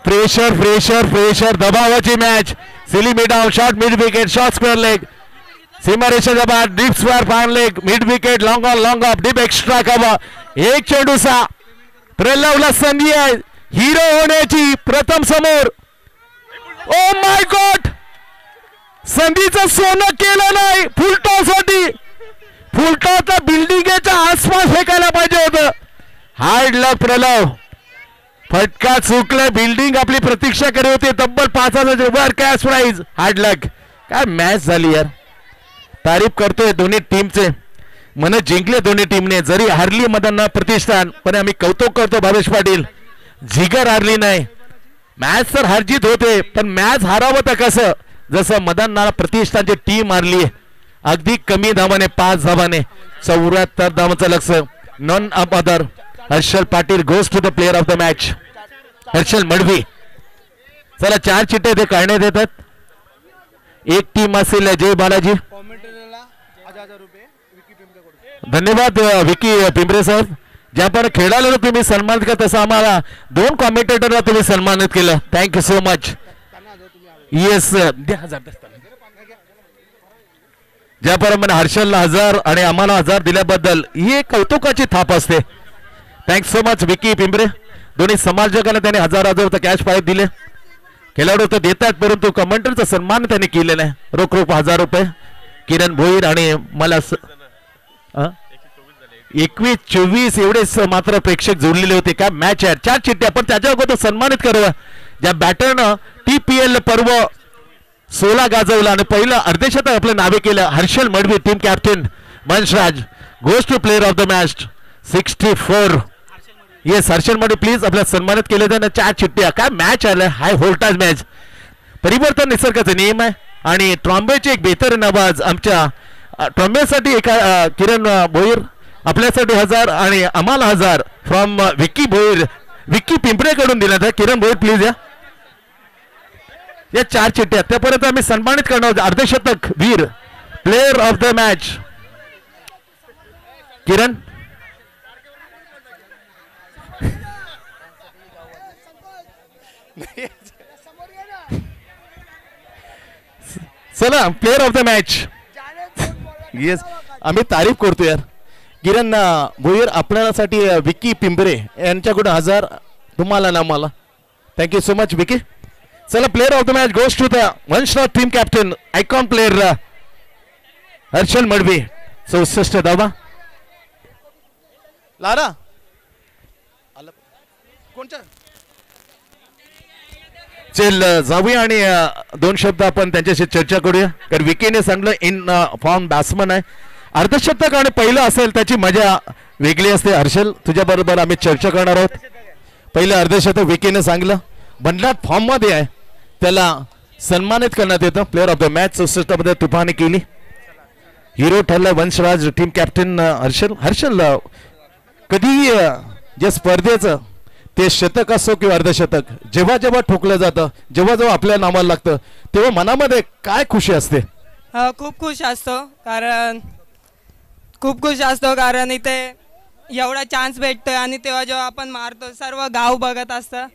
प्रेशर दबावाची match. Silly mid down short mid wicket short square leg सीमारेषेच्या बाद deep square fine leg mid wicket long off deep extra cover. एक चेंडू 6. प्रलवला संधी आहे हिरो होण्याची. प्रथम समोर. ओ माय गॉड. संधीचं सोनं केलं नाही. फुलटॉसला बिल्डिंगच्या आसपास फेकायला पाहिजे होतं. हार्ड लक प्रलव. फटका चुकला. बिल्डिंग आपली प्रतीक्षा करत होती. तब्बल 5000 वर कॅश प्राइज. हार्ड लक. काय मॅच झाली यार. तारीफ करतोय दोन्ही टीमचे. मन जिंकले दोन्ही टीमने. जरी हारली मदन प्रतिष्ठान पण आम्ही कौतुक करतो भावेश पाटील. जिगर हारली नाही. मॅच तर हारजीत होते पण मॅच हारावं तर कसं. जसं मदन प्रतिष्ठानची टीम हारली अगदी कमी धावाने 5 धावाने. 74 धावांचं लक्ष. None of other Harshal Patil goes to the player of the match. Harshal Madvi. चला 4 चिठ्ठे ते काढण्यात येतात. एक टीम असेल जय बालाजी. धन्यवाद विकी पिंपरे साहेब. ज्या पण खेळाला तुम्ही सन्मानित करता तसं आम्हाला 2 कॉमेंटेटरला तुम्ही सन्मानित केलं. Thank you so much. येस ज्याप्रमाणे हर्षलला 1000 आणि आम्हाला 1000 दिल्याबद्दल ही एक कौतुकाची थाप असते. Thanks so much Vicky Pimpre. दोन्ही समालोचकांना त्यांनी 1000 कॅश प्राइज दिले. खेळाडू तर देतात परंतु कमेंटरचा सन्मान त्यांनी केलेला आहे. रोख 1000 रुपये. किरण भोईर आणि मला 21-24 एवढेच मात्र प्रेक्षक जोडलेले होते. काय मॅच आहे. 4 चिठ्ठ्या पण त्याच्या अगोदर सन्मानित करावं ज्या बॅटरनं TPL पर्व 16 गाजवला आणि पहिलं अर्धशतक आपलं नावे केलं. Harshal Madvi team captain. Vanshraj goes to player of the match 64. Yes Harshal Madvi please आपल्या सन्मानित केले जाणं. 4 चिठ्ठ्या. काय मॅच आलाय. High voltage match. परिवर्तन निसर्गाचा नियम आहे आणि ट्रॉम्बेचे एक बेहतर आवाज आमच्या ट्रॉम्बेसाठी एका किरण भोईर आपल्यासाठी 1000 आणि आम्हाला 1000 फ्रॉम विक्की पिंपरे कडून दिला. किरण भोईर प्लीज या. या 4 चिठ्ठ्या त्यापर्यंत आम्ही सन्मानित करणार आहोत अर्धशतक वीर प्लेयर ऑफ द मॅच किरण. चला player of the match. Yes आम्ही तारीफ करतो यार. किरण भोईर आपल्यासाठी विकी पिंपरे यांच्याकडून 1000 तुम्हाला ना मला. Thank you so much Vicky. चला player of the match goes to the Vanshraj team captain icon player Harshal Madvi 64 धावा. लारा कोणच्या चल जाऊया आणि 2 शब्द आपण त्यांच्याशी चर्चा करूया. कारण विकीने सांगलं इन फॉर्म बॅट्समन आहे. अर्धशतक आणि पहिलं असेल त्याची मजा वेगळी असते. हर्षल तुझ्या बरोबर आम्ही चर्चा करणार आहोत. पहिलं अर्धशतक विकीने सांगलं भन्नाट फॉर्म मध्ये आहे त्याला सन्मानित करण्यात येतं. प्लेअर ऑफ द मॅच 64 मध्ये तुफानी केली. हिरो ठरला वंशराज टीम कॅप्टन हर्षल. हर्षल कधी जे स्पर्धेचं ते शतक असो किंवा अर्धशतक जेव्हा जेव्हा ठोकलं जातं जेव्हा जेव्हा आपल्या नावाला लागतं तेव्हा मनामध्ये काय खुशी असते. खूप खुश असतो कारण इथे एवढा चान्स भेटतोय आणि तेव्हा जेव्हा आपण मारतो सर्व गाव बघत असतं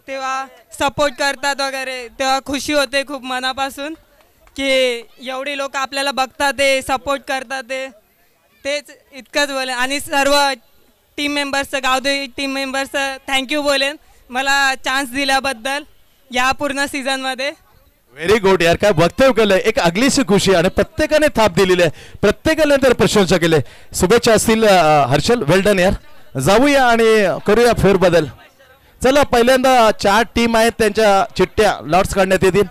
तेव्हा सपोर्ट करतात वगैरे तेव्हा खुशी होते खूप मनापासून की एवढी लोक आपल्याला बघतात ते सपोर्ट करतात तेच इतकंच बोलेन. आणि सर्व टीम मेंबर्सचं गावदेवी टीम मेंबर्सचं थँक्यू बोलेन मला चान्स दिल्याबद्दल या पूर्ण सीझनमध्ये. व्हेरी गुड यार. काय वक्तव्य केलंय. एक आगलीची खुशी आणि प्रत्येकाने थाप दिलेली आहे. प्रत्येकाने तर प्रशंसा केली. शुभेच्छा असतील हर्षल. वेल डन यार. जाऊया आणि करूया फेरबदल. चला पहिल्यांदा 4 टीम आहेत त्यांच्या चिठ्ठ्या लॉट्स काढण्यात येतील.